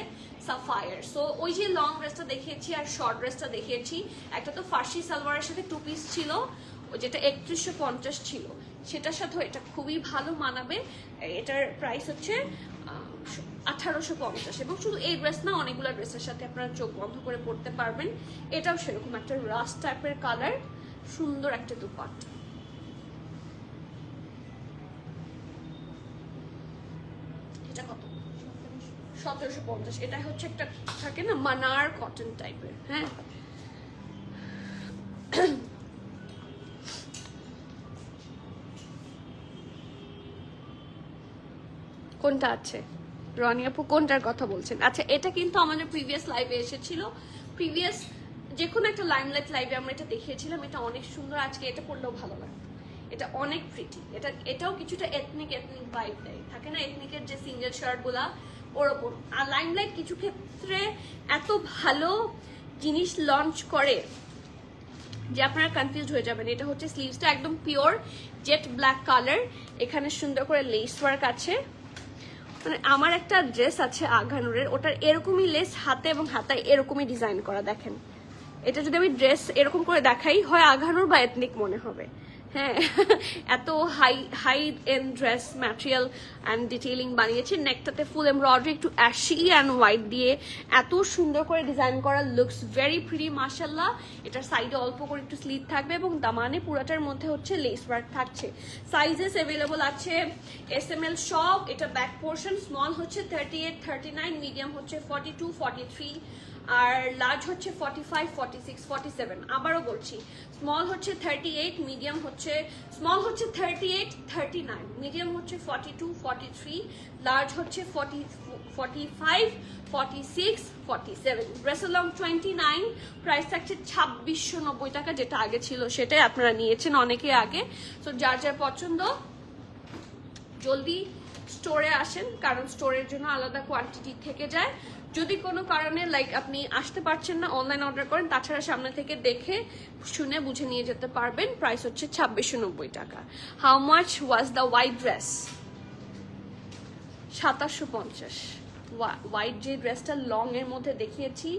সাফায়ার। সো ওই যে লং ড্রেসটা দেখিয়েছি আর শর্ট ড্রেসটা দেখিয়েছি, একটা তো ফার্সি সালোয়ারের সাথে 2 পিস ছিল, যেটা 3150 ছিল, সেটার সাথেও এটা খুবই ভালো মানাবে। এটার প্রাইস হচ্ছে 1850, এবং শুধু এই ড্রেস না, অনেকগুলো ড্রেসের সাথে আপনারা চোখ বন্ধ করে পড়তে পারবেন। এটাও সেরকম একটা রাস্ট টাইপের কালার, সুন্দর একটা দুপাট্টা। এটা কত? 1750। এটা হচ্ছে একটা থাকে না মানার কটন টাইপের, হ্যাঁ। কোনটা আছে রনি আপু, কোনটার কথা বলছেন? আচ্ছা, এটা কিন্তু আমাদের প্রিভিয়াস লাইভে এসেছিল, প্রিভিয়াস যে কোনো একটা লাইমলাইট লাইভে আমরা এটা দেখিয়েছিলাম। এটা অনেক সুন্দর, আজকে এটা পড়লেও ভালো লাগবে। এটা অনেক প্রিটি। এটাও কিছুটা এথনিক ভাইব দেয়, থাকে না এথনিকের যে সিঙ্গেল শার্ট গুলা ওরকম। আর লাইমলাইট কিছু ক্ষেত্রে এত ভালো জিনিস লঞ্চ করে যে আপনারা কনফিউজড হয়ে যাবেন। এটা হচ্ছে স্লিভসটা একদম পিওর জেট ব্ল্যাক কালার, এখানে সুন্দর করে লেস ওয়ার্ক আছে। মানে আমার একটা ড্রেস আছে আঘানুরের, ওটার এরকমই লেস হাতে এবং হাতায় এরকমই ডিজাইন করা। দেখেন এটা যদি আমি ড্রেস এরকম করে দেখাই, হয় আঘানুর বা এথনিক মনে হবে। হ্যাঁ, এত high end dress material and detailing বানিয়েছে। নেকটাতে ফুল এমব্রয়ডারি একটু অ্যাশি অ্যান্ড হোয়াইট দিয়ে এত সুন্দর করে ডিজাইন করা, লুকস ভেরি প্রিটি মাশাল্লাহ। এটার সাইডে অল্প করে একটু স্লিভ থাকবে এবং দামানে পুরাটার মধ্যে হচ্ছে লেস ওয়ার্ক থাকছে। সাইজেস অ্যাভেলেবল আছে SML সব। এটা ব্যাক পোর্শন, স্মল হচ্ছে 38, 39, মিডিয়াম হচ্ছে 42, 43, আর লার্জ হচ্ছে 45, 46, 47। আবারও বলছি, স্মল হচ্ছে 38, মিডিয়াম হচ্ছে স্মল হচ্ছে 38, 39, মিডিয়াম হচ্ছে 42, 43, লার্জ হচ্ছে 40, 45, 46, 47। ড্রেসের লং 29, প্রাইস থাকছে 2690 টাকা, যেটা আগে ছিল সেটাই আপনারা নিয়েছেন অনেকে আগে। তো যার যার পছন্দ জলদি স্টোরে আসেন, কারণ স্টোরের জন্য আলাদা কোয়ান্টিটি থেকে যায়। যদি কোনো কারণে লাইক আপনি আসতে পারছেন না, অনলাইন অর্ডার করেন, তাছাড়া সামনে থেকে দেখে শুনে বুঝে নিয়ে যেতে পারবেন। প্রাইস হচ্ছে 2690 টাকা। How much was the white dress? 2750। White যে ড্রেসটা লং এর মধ্যে দেখিয়েছি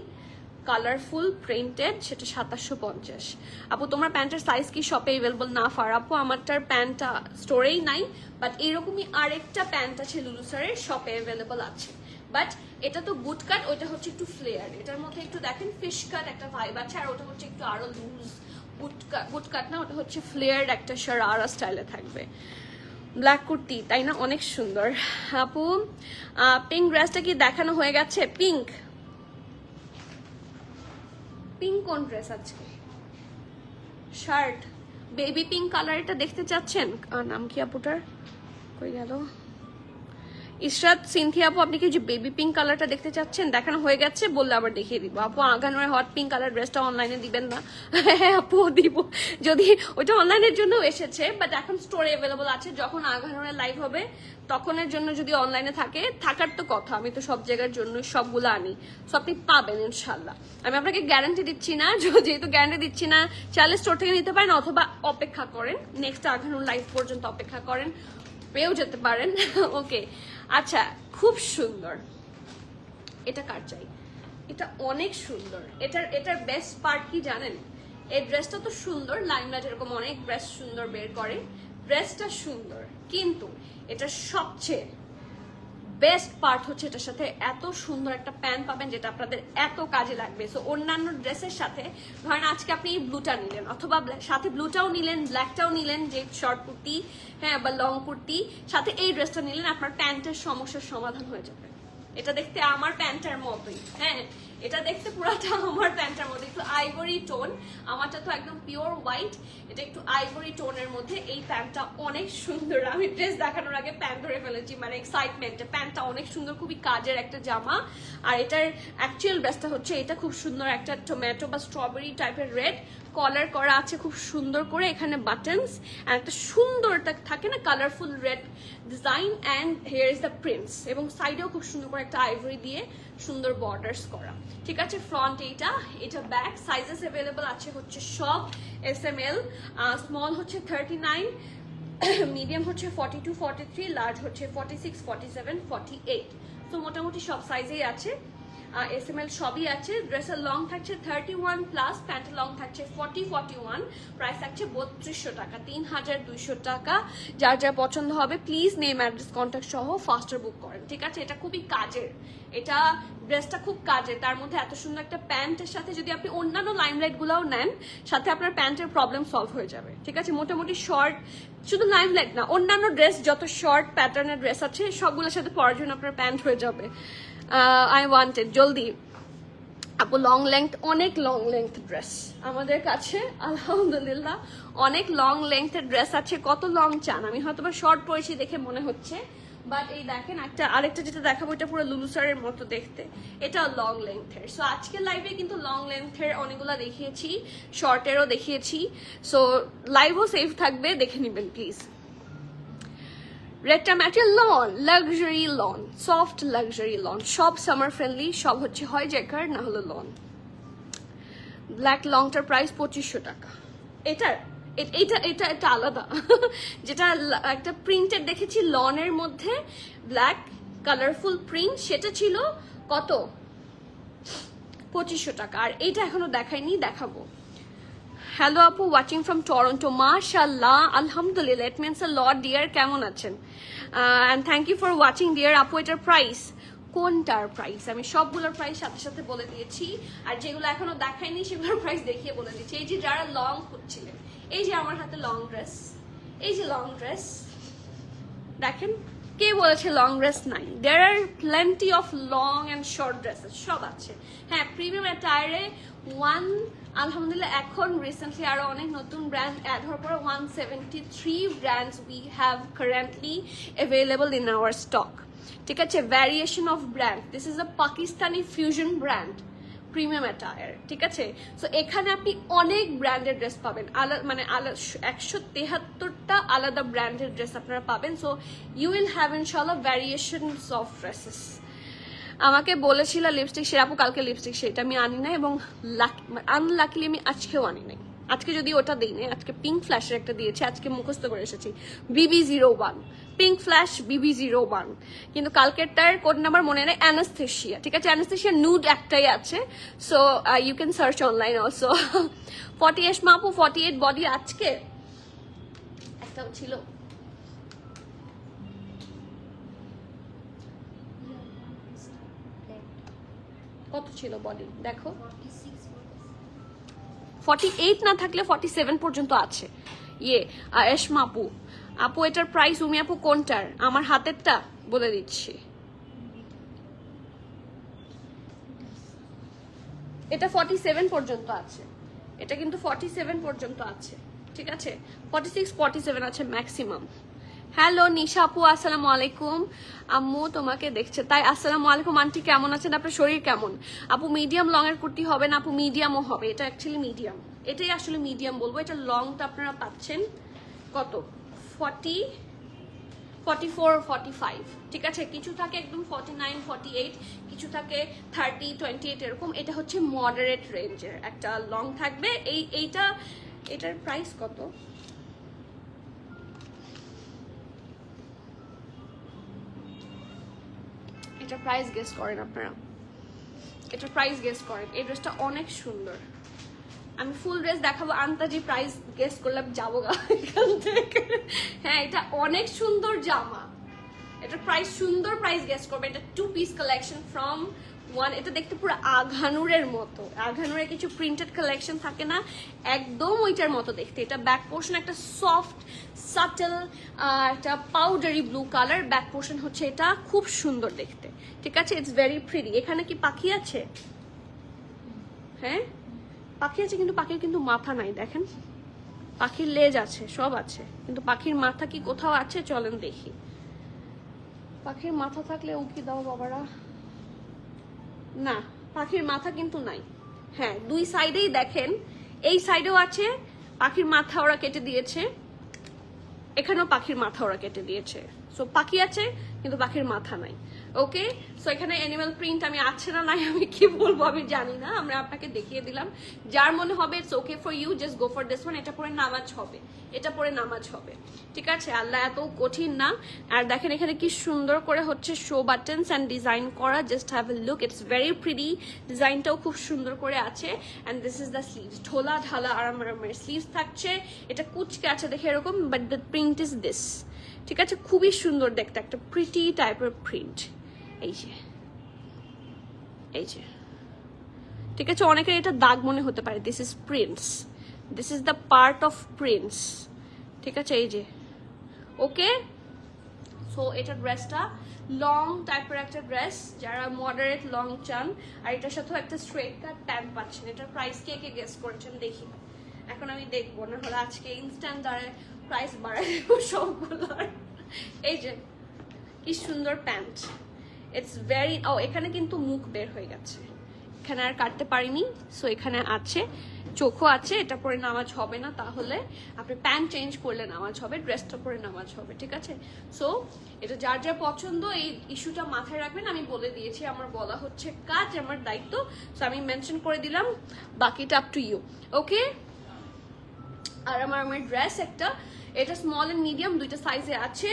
কালারফুল প্রিন্টেড, সেটা 2750। আপু তোমার প্যান্টের সাইজ কি শপে অ্যাভেলেবল? না ফার আপু, আমারটার প্যান্টটা স্টোরেই নাই, বাট এইরকমই আরেকটা প্যান্ট আছে লুলুসারের, শপে অ্যাভেলেবল আছে। বাট এটা তো বুট কাট, ওইটা হচ্ছে একটু ফ্লেয়ার। এটার মধ্যে একটু দেখেন ফিশ কাট একটা ভাইব আছে, আর ওটা হচ্ছে একটু আরো লুজ বুট কাট না, ওটা হচ্ছে ফ্লেয়ার একটা শারারা স্টাইলে থাকবে। ব্ল্যাক কুর্তি, তাই না? অনেক সুন্দর। আপু পিঙ্ক ড্রেসটা কি দেখানো হয়ে গেছে? পিঙ্ক কোন ড্রেস আজকে? শার্ট বেবি পিঙ্ক কালার, এটা দেখতে চাচ্ছেন? নাম কি আপুটার, কই গেল? ইশরাত সিনথিয়া আপু, আপনি কি যে বেবি পিঙ্ক কালারটা দেখতে চাচ্ছেন? দেখানো হয়ে গেছে বললে আবার দেখিয়ে দিব। আপু আগানোর হট পিঙ্ক কালার ড্রেসটা অনলাইনে দিবেন না? হ্যাঁ আপু দিব, যদি ওইটা অনলাইনের জন্য এসেছে, বাট এখন স্টোরে অ্যাভেলেবল আছে। যখন আগানোর লাইভ হবে তখনের জন্য যদি অনলাইনে থাকে, থাকার তো কথা, আমি তো সব জায়গার জন্য সবগুলো আনি, সো আপনি পাবেন ইনশাল্লাহ। আমি আপনাকে গ্যারান্টি দিচ্ছি না, যেহেতু গ্যারান্টি দিচ্ছি না, চাইলে স্টোর থেকে নিতে পারেন, অথবা অপেক্ষা করেন নেক্সট আগানোর লাইভ পর্যন্ত অপেক্ষা করেন, পেয়েও যেতে পারেন। ওকে আচ্ছা, খুব সুন্দর। এটা কার চাই? এটা অনেক সুন্দর। এটার বেস্ট পার্ট কি জানেন? এই ড্রেসটা তো সুন্দর, লাইমলাইট এরকম অনেক ড্রেস সুন্দর বের করে, ড্রেসটা সুন্দর, কিন্তু এটা সবচেয়ে বেস্ট পার্ট হচ্ছে এটার সাথে এত সুন্দর একটা প্যান্ট পাবেন, যেটা আপনাদের এত কাজে লাগবে। সো অন্যান্য ড্রেসের সাথে ধরেন আজকে আপনি ব্লুটা নিলেন, অথবা সাথে ব্লুটাও নিলেন, ব্ল্যাকটাও নিলেন, যে শর্ট কুর্তি, হ্যাঁ, বা লং কুর্তি, সাথে এই ড্রেসটা নিলেন, আপনার প্যান্টের সমস্যার সমাধান হয়ে যাবে। এটা দেখতে আমার প্যান্টের মতোই, হ্যাঁ, এটা দেখতে পুরাটা আমার প্যান্টের মধ্যে, একটু আইভরি টোন, আমারটা তো একদম পিওর হোয়াইট, এটা একটু আইভরি টোনের মধ্যে। এই প্যান্টটা অনেক সুন্দর, আমি ড্রেস দেখানোর আগে প্যান্ট ধরে ফেলেছি, মানে এক্সাইটমেন্টে। প্যান্টটা অনেক সুন্দর, খুবই কাজের একটা জামা। আর এটার অ্যাকচুয়াল ড্রেসটা হচ্ছে এটা, খুব সুন্দর একটা টমেটো বা স্ট্রবেরি টাইপের রেড কলার করা আছে, খুব সুন্দর করে এখানে বাটনস, আর একটা সুন্দর থাকে না colourful red design, and hair is the prints, এবং সাইডেও খুব সুন্দর করে একটা আইভরি দিয়ে সুন্দর বর্ডার্স করা। ঠিক আছে, ফ্রন্ট এটা ব্যাক। সাইজেস অ্যাভেলেবল আছে হচ্ছে সব SML। স্মল হচ্ছে 39, মিডিয়াম হচ্ছে 42, 43, লার্জ হচ্ছে 46, 47, 48। তো মোটামুটি সব সাইজেই আছে, SML সবই আছে। ড্রেসের লং থাকছে 31 প্লাস, প্যান্টের লং থাকছে 40, 41। প্রাইস থাকছে 3200 টাকা, 3200 টাকা। যার যা পছন্দ হবে প্লিজ নেম অ্যাড্রেস কন্ট্যাক্ট সহ ফাস্টার বুক করেন। ঠিক আছে, এটা খুবই কাজের, এটা ড্রেসটা খুব কাজের। তার মধ্যে এত সুন্দর একটা প্যান্টের সাথে যদি আপনি অন্যান্য লাইমলাইট গুলাও নেন, সাথে আপনার প্যান্টের প্রবলেম সলভ হয়ে যাবে। ঠিক আছে, মোটামুটি শর্ট, শুধু লাইমলাইট না, অন্যান্য ড্রেস যত শর্ট প্যাটার্নের ড্রেস আছে সবগুলোর সাথে পরার জন্য আপনার প্যান্ট হয়ে যাবে। আই ওয়ান্টেড জলদি আপু লং লেংথ, অনেক লং লেংথ ড্রেস আমাদের কাছে আলহামদুলিল্লাহ, অনেক লং লেংথের ড্রেস আছে। কত লং চান? আমি হয়তো বা শর্ট পরেছি দেখে মনে হচ্ছে, বাট এই দেখেন আরেকটা যেটা দেখাবো এটা পুরো লুলুসারের মতো দেখতে, এটা লং লেন্থের। সো আজকের লাইভে কিন্তু লং লেন্থের অনেকগুলো দেখিয়েছি, শর্টেরও দেখিয়েছি। সো লাইভও সেফ থাকবে, দেখে নেবেন প্লিজ। রেডটা material lawn, luxury lawn, soft luxury lawn, সব সামার ফ্রেন্ডলি, সব হচ্ছে হয় জ্যাকার না হলো লন। ব্ল্যাক লংটার প্রাইস 2500 টাকা। এটার এটা এটা এটা আলাদা যেটা একটা প্রিন্টেড দেখেছি লনের মধ্যে ব্ল্যাক কালারফুল প্রিন্ট, সেটা ছিল কত? 2500 টাকা। আর এইটা এখনো দেখাইনি, দেখাবো। হ্যালো আপু, ওয়াচিং ফ্রম টরন্টো। মাশাআল্লাহ, আলহামদুলিল্লাহ, it means a lot dear. কেমন আছেন? And thank you for watching dear. আপু এটার প্রাইস, কোনটার প্রাইস আমি সবগুলোর প্রাইস সাথে সাথে বলে দিয়েছি, আর যেগুলো এখনো দেখাইনি সেগুলোর প্রাইস দেখিয়ে বলে দিচ্ছি। এই যে যারা লং খুঁজছিলেন, এই যে আমার হাতে লং ড্রেস, এই যে লং ড্রেস দেখেন, কে বলেছে লং ড্রেস নাই? There are plenty of long and short dresses, সব আছে। হ্যাঁ, প্রিমিয়াম অ্যাটায়ারে আলহামদুলিল্লাহ এখন রিসেন্টলি আরো অনেক নতুন ব্র্যান্ড অ্যাড হওয়ার পর 173 brands we have currently available in our stock. ঠিক আছে, variation of brand. This is a Pakistani fusion brand premium attire. ঠিক আছে, সো এখানে আপনি অনেক ব্র্যান্ডের ড্রেস পাবেন, মানে 173টা আলাদা ব্র্যান্ডের ড্রেস আপনারা পাবেন। সো ইউ উইল হ্যাভ ইনশাআল্লাহ ভ্যারিয়েশনস অফ ড্রেসেস। আমাকে বলেছিল লিপস্টিক শেয়ার আপু, কালকে লিপস্টিক সেটা আমি আনি না, এবং আনলাকিলি আমি আজকেও আনি নাই। আজকে যদি ওটা দিই না, আজকে পিঙ্ক ফ্ল্যাশের একটা দিয়েছি, আজকে মুখস্থ করে এসেছি BB01, পিঙ্ক ফ্ল্যাশ BB01, কিন্তু কালকেরটার কোড নাম্বার মনে নেই, অ্যানাস্থেশিয়া। ঠিক আছে, অ্যানাস্থেশিয়া নুড একটাই আছে, so you can search online also. 40 Esma আপু 48 বডি, আজকে একটাও ছিল। কত ছিল বডি দেখো, 48 না থাকলে 47 পর্যন্ত আছে। এসমা আপু, আপু এটার প্রাইস উমি আপু কোনটার? আমার হাতেরটা বলে দিচ্ছি, এটা 47 পর্যন্ত আছে, এটা কিন্তু 47 পর্যন্ত আছে। ঠিক আছে, 46 47 আছে ম্যাক্সিমাম। হ্যালো নিশা আপু, আসসালামু আলাইকুম। আম্মু তোমাকে দেখছে তাই। আসসালামু আলাইকুম আন্টি, কেমন আছেন? আপনার শরীর কেমন? আপু মিডিয়াম লং এর কুর্তি হবে না? আপু মিডিয়ামও হবে, এটা অ্যাকচুয়ালি মিডিয়াম, এটাই আসলে মিডিয়াম বলবো। এটা লংটা আপনারা পাচ্ছেন কত? 40 44 45। ঠিক আছে, কিছু থাকে একদম 49 48, কিছু থাকে 30 28 এরকম। এটা হচ্ছে মডারেট রেঞ্জের একটা লং থাকবে। এটার প্রাইস কত? এটা প্রাইস গেস করেন আপনারা, এটা প্রাইস গেস করেন। এই ড্রেসটা অনেক সুন্দর, আমি ফুল ড্রেস দেখাবো, আন্তাজি প্রাইস গেস করলাম যাবো এখান থেকে। হ্যাঁ, এটা অনেক সুন্দর জামা, এটা প্রাইস সুন্দর, প্রাইস গেস করবে। এটা 2 পিস কালেকশন ফ্রম ওয়ান। এটা দেখতে পুরো আঘানুরের মতো, আঘানুরের কিছু প্রিন্টেড কালেকশন থাকে না, একদম ওইটার মতো দেখতে। এটা ব্যাক পোর্শন একটা সফট সাটল একটা powdery blue colour, back portion হচ্ছে এটা, খুব সুন্দর দেখতে। ঠিক আছে, ইটস ভেরি প্রিটি। এখানে কি পাখি আছে? হ্যাঁ পাখি আছে, কিন্তু পাখির কিন্তু মাথা নাই, দেখেন পাখির লেজ আছে, সব আছে, কিন্তু পাখির মাথা কি কোথাও আছে? চলেন দেখি। পাখির মাথা থাকলে উকি দাও বাবারা। না, পাখির মাথা কিন্তু নাই। হ্যাঁ, দুই সাইডেই দেখেন, এই সাইডেও আছে, পাখির মাথা ওরা কেটে দিয়েছে, এখানেও পাখির মাথা ওরা কেটে দিয়েছে। সো পাখি আছে কিন্তু পাখির মাথা নাই। ওকে, সো এখানে অ্যানিমাল প্রিন্ট আমি আছে না নাই আমি কি বলবো আমি জানি না, আমরা আপনাকে দেখিয়ে দিলাম। যার মনে হবে it's okay for you, just go for this one. এটা পরে নামাজ হবে, এটা পরে নামাজ হবে। ঠিক আছে, আল্লাহ এত কঠিন না। আর দেখেন এখানে কি সুন্দর করে হচ্ছে শো বাটনস অ্যান্ড ডিজাইন করা, just have a look, it's very pretty. ডিজাইনটাও খুব সুন্দর করে আছে। And this is the sleeves, ঢোলা ঢালা আরাম আরামের স্লিভস থাকছে। এটা কুচকে আছে দেখে এরকম, but the print is this. ঠিক আছে, খুবই সুন্দর দেখতে, একটা প্রিটি টাইপের প্রিন্ট। এই যে, এই যে, ঠিক আছে, অনেকের এটা দাগ মনে হতে পারে, this is prints, this is the part of prints. ঠিক আছে, এই যে, ওকে। সো এটা ড্রেসটা লং টাইপের একটা ড্রেস, যারা মডারেট লং চান, আর এটার সাথেও একটা স্ট্রেট কাট প্যান্ট পাচ্ছেন। এটার প্রাইস কে কে গেস করেছেন দেখি, এখন আমি দেখবো, না হলে আজকে ইনস্ট্যান্ট দ্বারা প্রাইস বাড়াই দেবো সবগুলোর। এই যে কি সুন্দর প্যান্ট, ইটস ভেরি, ও এখানে কিন্তু মুখ বের হয়ে গেছে, এখানে আর কাটতে পারিনি, সো এখানে আছে, চোখও আছে, এটা পরে নামাজ হবে না, তাহলে আপনি প্যান্ট চেঞ্জ করলে নামাজ হবে, ড্রেসটা পরে নামাজ হবে, ঠিক আছে? সো এটা যার যার পছন্দ, এই ইস্যুটা মাথায় রাখবেন, আমি বলে দিয়েছি, আমার বলা হচ্ছে কাজ, আমার দায়িত্ব, সো আমি মেনশন করে দিলাম, বাকিটা আপ টু ইউ, ওকে? আর আমার ড্রেস একটা, এটা স্মল এন্ড মিডিয়াম দুইটা সাইজে আছে,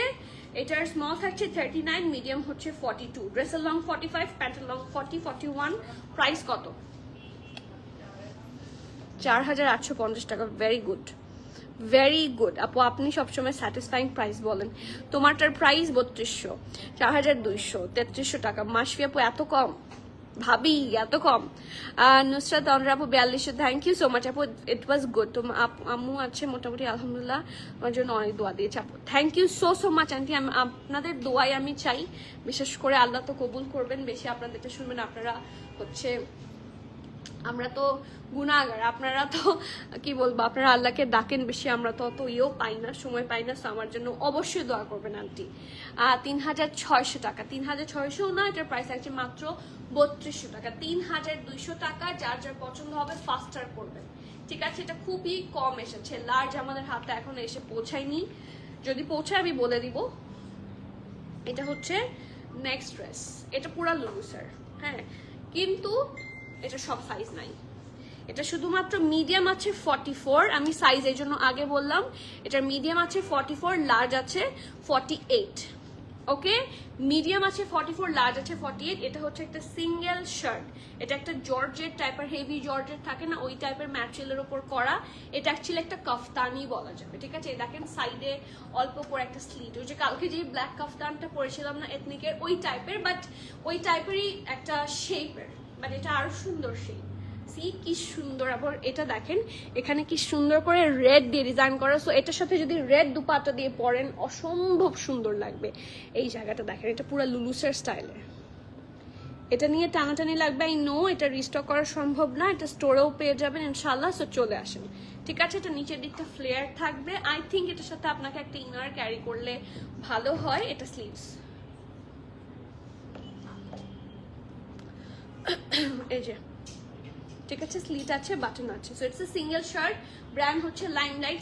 এটার স্মল থাকছে 39, মিডিয়াম হচ্ছে 42, ড্রেসের লং 45, প্যান্টের লং 40, 41, প্রাইস কত? 4850 টাকা। ভেরি গুড, ভেরি গুড আপু, আপনি সবসময় স্যাটিসফাইং প্রাইস বলেন। তোমারটার প্রাইস 3200, 4200, 3300 টাকা। মাসফি আপু এত কম, ভাবি এত কম। নুসরাত অনরা আপু 4200, থ্যাংক ইউ সো মাচ আপু, ইট ওয়াজ গুড। তো আম্মু আছে মোটামুটি আলহামদুলিল্লাহ, আমার জন্য অনেক দোয়া দিয়েছে আপু, thank you so so much aunty. আপনাদের দোয়াই আমি চাই, বিশেষ করে আল্লাহ তো কবুল করবেন, বেশি আপনাদেরটা শুনবেন, আপনারা হচ্ছে, আমরা তো গুনাহগার, আপনারা তো কি বলবো, আপনারা আল্লাহকে ডাকেন বেশি, আমরা তো অত ইয়েও পাই না, সময় পাই না, আমার জন্য অবশ্যই দোয়া করবেন আন্টি। 3600 টাকা, 3600 না, এটার প্রাইস আছে মাত্র 3200 টাকা, 3200 টাকা। যার যার পছন্দ হবে ফাস্টার করবেন, ঠিক আছে? এটা খুবই কম এসেছে, লার্জ আমাদের হাতে এখন এসে পৌঁছায়নি, যদি পৌঁছায় আমি বলে দিব। এটা হচ্ছে নেক্সট ড্রেস, এটা পুরা লুলুসের, হ্যাঁ, কিন্তু এটা সব সাইজ নাই, এটা শুধুমাত্র মিডিয়াম আছে 44, আমি সাইজ এই জন্য আগে বললাম, এটার মিডিয়াম আছে 44, লার্জ আছে 48, ওকে? মিডিয়াম আছে 44, লার্জ আছে 48। এটা হচ্ছে একটা সিঙ্গেল শার্ট, এটা একটা জর্জেট টাইপের, হেভি জর্জেট থাকে না, ওই টাইপের ম্যাটেরিয়ালের উপর করা, এটা অ্যাকচুয়ালি একটা কাফতানি বলা যাবে, ঠিক আছে? দেখেন সাইডে অল্প করে একটা স্লিট, ওই যে কালকে যে ব্ল্যাক কাফতানটা পরেছিলাম না এথনিকের, ওই টাইপের, বাট ওই টাইপেরই একটা শেপের, বাট এটা আরো সুন্দর শেপ। সি কি সুন্দর, আবার এটা দেখেন এখানে কি সুন্দর করে রেড দিয়ে ডিজাইন করা, সো এটার সাথে যদি রেড দুপাট্টা দিয়ে পরেন অসম্ভব সুন্দর লাগবে। এই জায়গাটা দেখেন, এটা পুরো লুলুসের স্টাইলে, এটা নিয়ে টানাটানি লাগবে, আই নো এটা রিস্টক করা সম্ভব না, এটা স্টোরেও পেয়ে যাবেন ইনশাল্লাহ, সো চলে আসেন, ঠিক আছে? এটা নিচের দিকটা ফ্লেয়ার থাকবে, আই থিঙ্ক এটার সাথে আপনাকে একটা ইনার ক্যারি করলে ভালো হয়। এটা স্লিভস, এই যে, ঠিক আছে, স্লিট আছে, বাটন আছে, so it's a single shirt, brand হচ্ছে লাইমলাইট,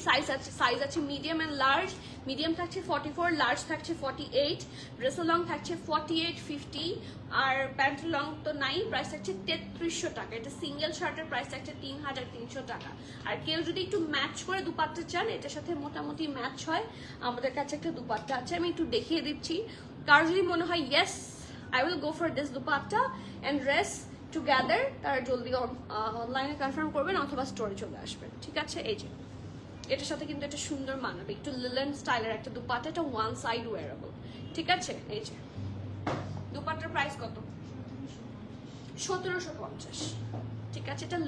সাইজ আছে মিডিয়াম এন্ড লার্জ, মিডিয়াম থাকছে 44, লার্জ থাকছে 48, ড্রেসের লং থাকছে 48, 50, আর প্যান্টের লং তো নাই, প্রাইস থাকছে 3300 টাকা। এটা সিঙ্গেল শার্টের প্রাইস থাকছে 3300 টাকা। আর কেউ যদি একটু ম্যাচ করে দুপাট্টা চান, এটার সাথে মোটামুটি ম্যাচ হয়, আমাদের কাছে একটা দুপাট্টা আছে, আমি একটু দেখিয়ে দিচ্ছি, কারো যদি মনে হয় yes I will go for this dupatta and dress together, তারা জলদি অনলাইনে কনফার্ম করবেন অথবা স্টোরে চলে আসবেন, ঠিক আছে? এই যে এটার সাথে কিন্তু এটা সুন্দর মানাবে, একটু লিলেন স্টাইলের একটা দুপাট্টা, এটা ওয়ান সাইড ওয়ারেবল, ঠিক আছে? এই যে দুপাট্টার প্রাইস কত? 1750, ঠিক আছে? এটা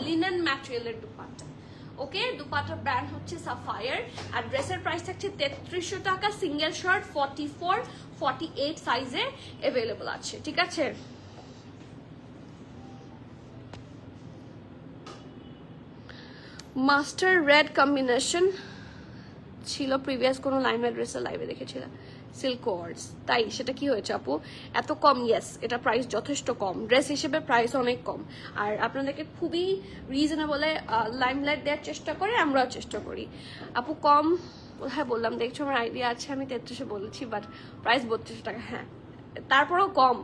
লিনেন ম্যাটেরিয়ালের দুপাট্টা, ওকে? দুপাট্টার ব্র্যান্ড হচ্ছে সাফায়ার, আর ড্রেসের প্রাইস থাকছে 3300 টাকা, সিঙ্গেল শার্ট 44, 48 সাইজে অ্যাভেলেবল আছে, ঠিক আছে? মাস্টার রেড কম্বিনেশন ছিল প্রিভিয়াস কোনো লাইমলাইট ড্রেসের লাইভে দেখেছিলাম, সিল্ক ওয়ার্ডস, তাই সেটা কি হয়েছে আপু এত কম? ইয়েস, এটা প্রাইস যথেষ্ট কম, ড্রেস হিসেবে প্রাইস অনেক কম, আর আপনাদেরকে খুবই রিজনেবলে লাইমলাইট দেওয়ার চেষ্টা করে, আমরাও চেষ্টা করি আপু। কম হ্যাঁ বললাম, দেখছো আমার আইডিয়া আছে, আমি 3300 বলেছি, বাট প্রাইস 3200 টাকা, হ্যাঁ তারপরেও কম।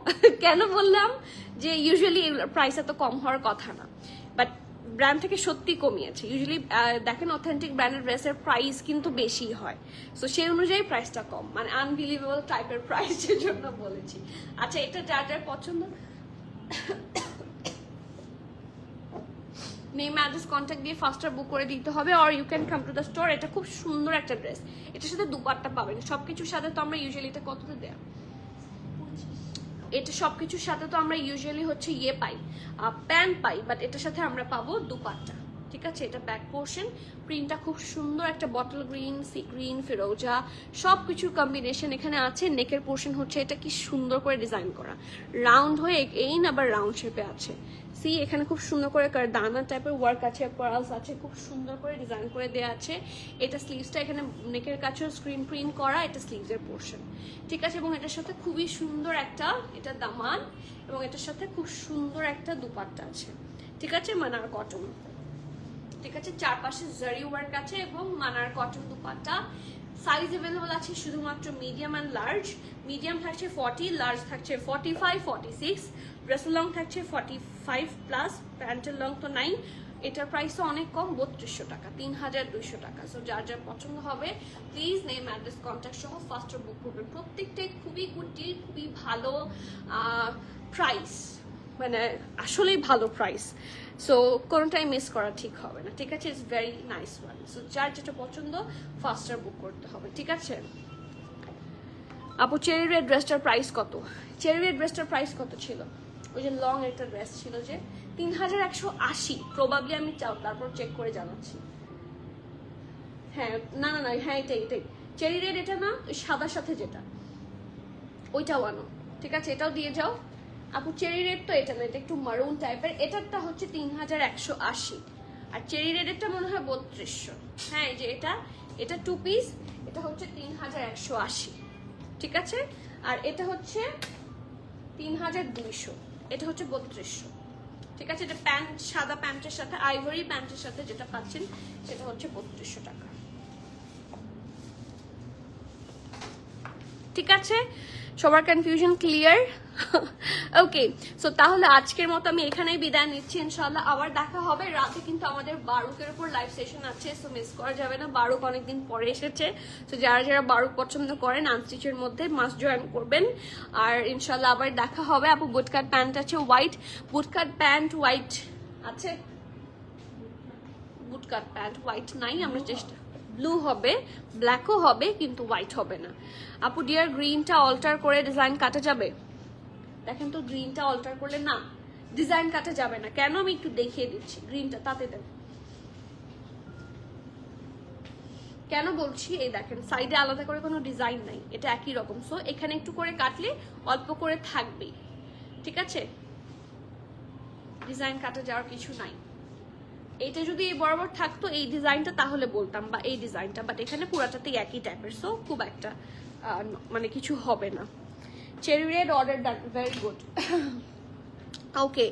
কেন বললাম যে ইউজুয়ালি প্রাইস এত কম হওয়ার কথা না, বাট ব্র্যান্ড থেকে সত্যি কমিয়েছে। ইউজুয়ালি দেখেন অথেন্টিক ব্র্যান্ডের ড্রেসের প্রাইস কিন্তু বেশি হয়, সো সেই অনুযায়ী প্রাইসটা কম, মানে আনবিলিভেবল টাইপের প্রাইসের জন্য বলেছি। আচ্ছা, এটা যার যার পছন্দ, নেম অ্যাড্রেস কন্ট্যাক্ট দিয়ে ফাস্টার বুক করে দিতে হবে, or you can come to the store. এটা খুব সুন্দর একটা ড্রেস, এটার সাথে দুপাট্টা পাবেন, সবকিছুর সাথে তো আমরা ইউজুয়ালি এটা কততে দেয়া, এটা সবকিছুর সাথে তো আমরা ইউজুয়ালি হচ্ছে ইয়ে পাই, প্যান্ট পাই, বাট এটার সাথে আমরা পাবো দুপাট্টা, ঠিক আছে, এটা ব্যাক পোর্শন। প্রিন্টটা খুব সুন্দর, একটা বটল গ্রিন, সি গ্রিন, ফিরোজা সব কিছুর কম্বিনেশন এখানে আছে। নেকের পোর্শন হচ্ছে এটা কি সুন্দর করে ডিজাইন করা, রাউন্ড হয়ে এইন আবার রাউন্ড শেপে আছে। সি এখানে খুব সুন্দর করে দানা টাইপের ওয়ার্ক আছে, পার্লস আছে, খুব সুন্দর করে ডিজাইন করে দেওয়া আছে। এটা স্লিভসটা এখানে নেকের কাছেও স্ক্রিন প্রিন্ট করা, এটা স্লিভসের পোর্শন, ঠিক আছে। এবং এটার সাথে খুবই সুন্দর একটা এটা দামান, এবং এটার সাথে খুব সুন্দর একটা দুপাট্টা আছে, ঠিক আছে, মানার কটন, ঠিক আছে। চারপাশে জারি ওয়ার্ক আছে এবং মানার কটন দুপাট্টা। সাইজ অ্যাভেলেবল আছে শুধুমাত্র মিডিয়াম অ্যান্ড লার্জ। মিডিয়াম থাকছে 40, লার্জ থাকছে 45, 46, ড্রেসের লং থাকছে 45 প্লাস, প্যান্টের লং তো নাই। এটার প্রাইসও অনেক কম, 3200 টাকা, 3200 টাকা। সো যার যার পছন্দ হবে প্লিজ নেম, অ্যাড্রেস, কন্ট্যাক্ট সহ ফাস্টার বুক করবেন। প্রত্যেকটাই খুবই গুড ডিল, খুবই ভালো প্রাইস, মানে আসলেই ভালো প্রাইস। সো কোনোটাই মিস করা ঠিক হবে না, ঠিক আছে। It's very nice one. So যার যেটা পছন্দ ফাস্টার বুক করতে হবে, ঠিক আছে। আপু চেরি রেড ড্রেসটার প্রাইস কত? চেরি রেড ড্রেসটার প্রাইস কত ছিল? ওই যে লং একটা ড্রেস ছিল যে 3180, প্রবাবলি আমি তারপর চেক করে জানাচ্ছি। হ্যাঁ না না না, হ্যাঁ এটাই চেরি রেড, এটা না সাদার সাথে যেটা, ওইটাও আনো, ঠিক আছে, এটাও দিয়ে যাও। আপু চেরি রেড তো এটা না, এটা একটু মারুন টাইপের, এটারটা হচ্ছে 3180, আর চেরি রেডেরটা মনে হয় 3200। হ্যাঁ এই যে এটা 2 পিস, এটা হচ্ছে 3180, ঠিক আছে। আর এটা হচ্ছে 3200, এটা হচ্ছে 3200, ঠিক আছে। এটা প্যান্ট, সাদা প্যান্টের সাথে, আইভরি প্যান্টের সাথে যেটা পাচ্ছেন সেটা হচ্ছে 3200 টাকা, ঠিক আছে। সবার কনফিউশন ক্লিয়ার? ওকে, সো তাহলে আজকের মতো আমি এখানেই বিদায় নিচ্ছি। ইনশাল্লাহ আবার দেখা হবে রাতে, কিন্তু আমাদের বারুকের উপর লাইভ সেশন আছে, সো মিস করা যাবে না। বারুক অনেকদিন পরে এসেছে, তো যারা যারা বারুক পছন্দ করেন আনস্টিচের মধ্যে মাস্ট জয়েন করবেন। আর ইনশাল্লাহ আবার দেখা হবে। আপু বুটকাট প্যান্ট আছে হোয়াইট, বুটকাট প্যান্ট হোয়াইট আছে, বুটকাট প্যান্ট হোয়াইট নাই, আমরা চেষ্টা, ব্লু হবে, ব্ল্যাকও হবে, কিন্তু হোয়াইট হবে না। আপু ডিয়ার গ্রিনটা অল্টার করে ডিজাইন কাটা যাবে? দেখেন তো, গ্রিনটা অল্টার করলে না ডিজাইন কাটা যাবে না কেন, আমি একটু দেখিয়ে দিচ্ছি। গ্রিনটা তাতে দেন কেন বলছি, এই দেখেন সাইডে আলাদা করে কোনো ডিজাইন নাই, এটা একই রকম। সো এখানে একটু করে কাটলে অল্প করে থাকবেই, ঠিক আছে, ডিজাইন কাটা যাওয়ার কিছু নাই। এইটা যদি এই বরাবর থাকতো এই ডিজাইনটা তাহলে বলতাম, বা এই ডিজাইনটা, বাট এখানে পুরাটাতেই একই টাইপের, সো খুব একটা মানে কিছু হবে না। Cherry red order done, very good. Okay,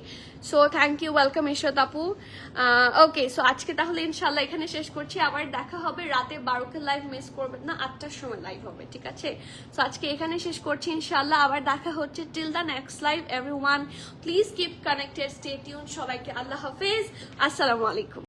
so thank you, welcome Ishrat আপু। ওকে, সো আজকে তাহলে ইনশাল্লাহ এখানে শেষ করছি। আবার দেখা হবে রাতে 12কে লাইভ, মিস করবেন না, 8টার সময় লাইভ হবে, ঠিক আছে। সো আজকে এখানে শেষ করছি, ইনশাল্লাহ আবার দেখা হচ্ছে till the next live. Everyone please keep connected, stay tune. সবাইকে আল্লাহ হাফেজ, আসসালামু আলাইকুম।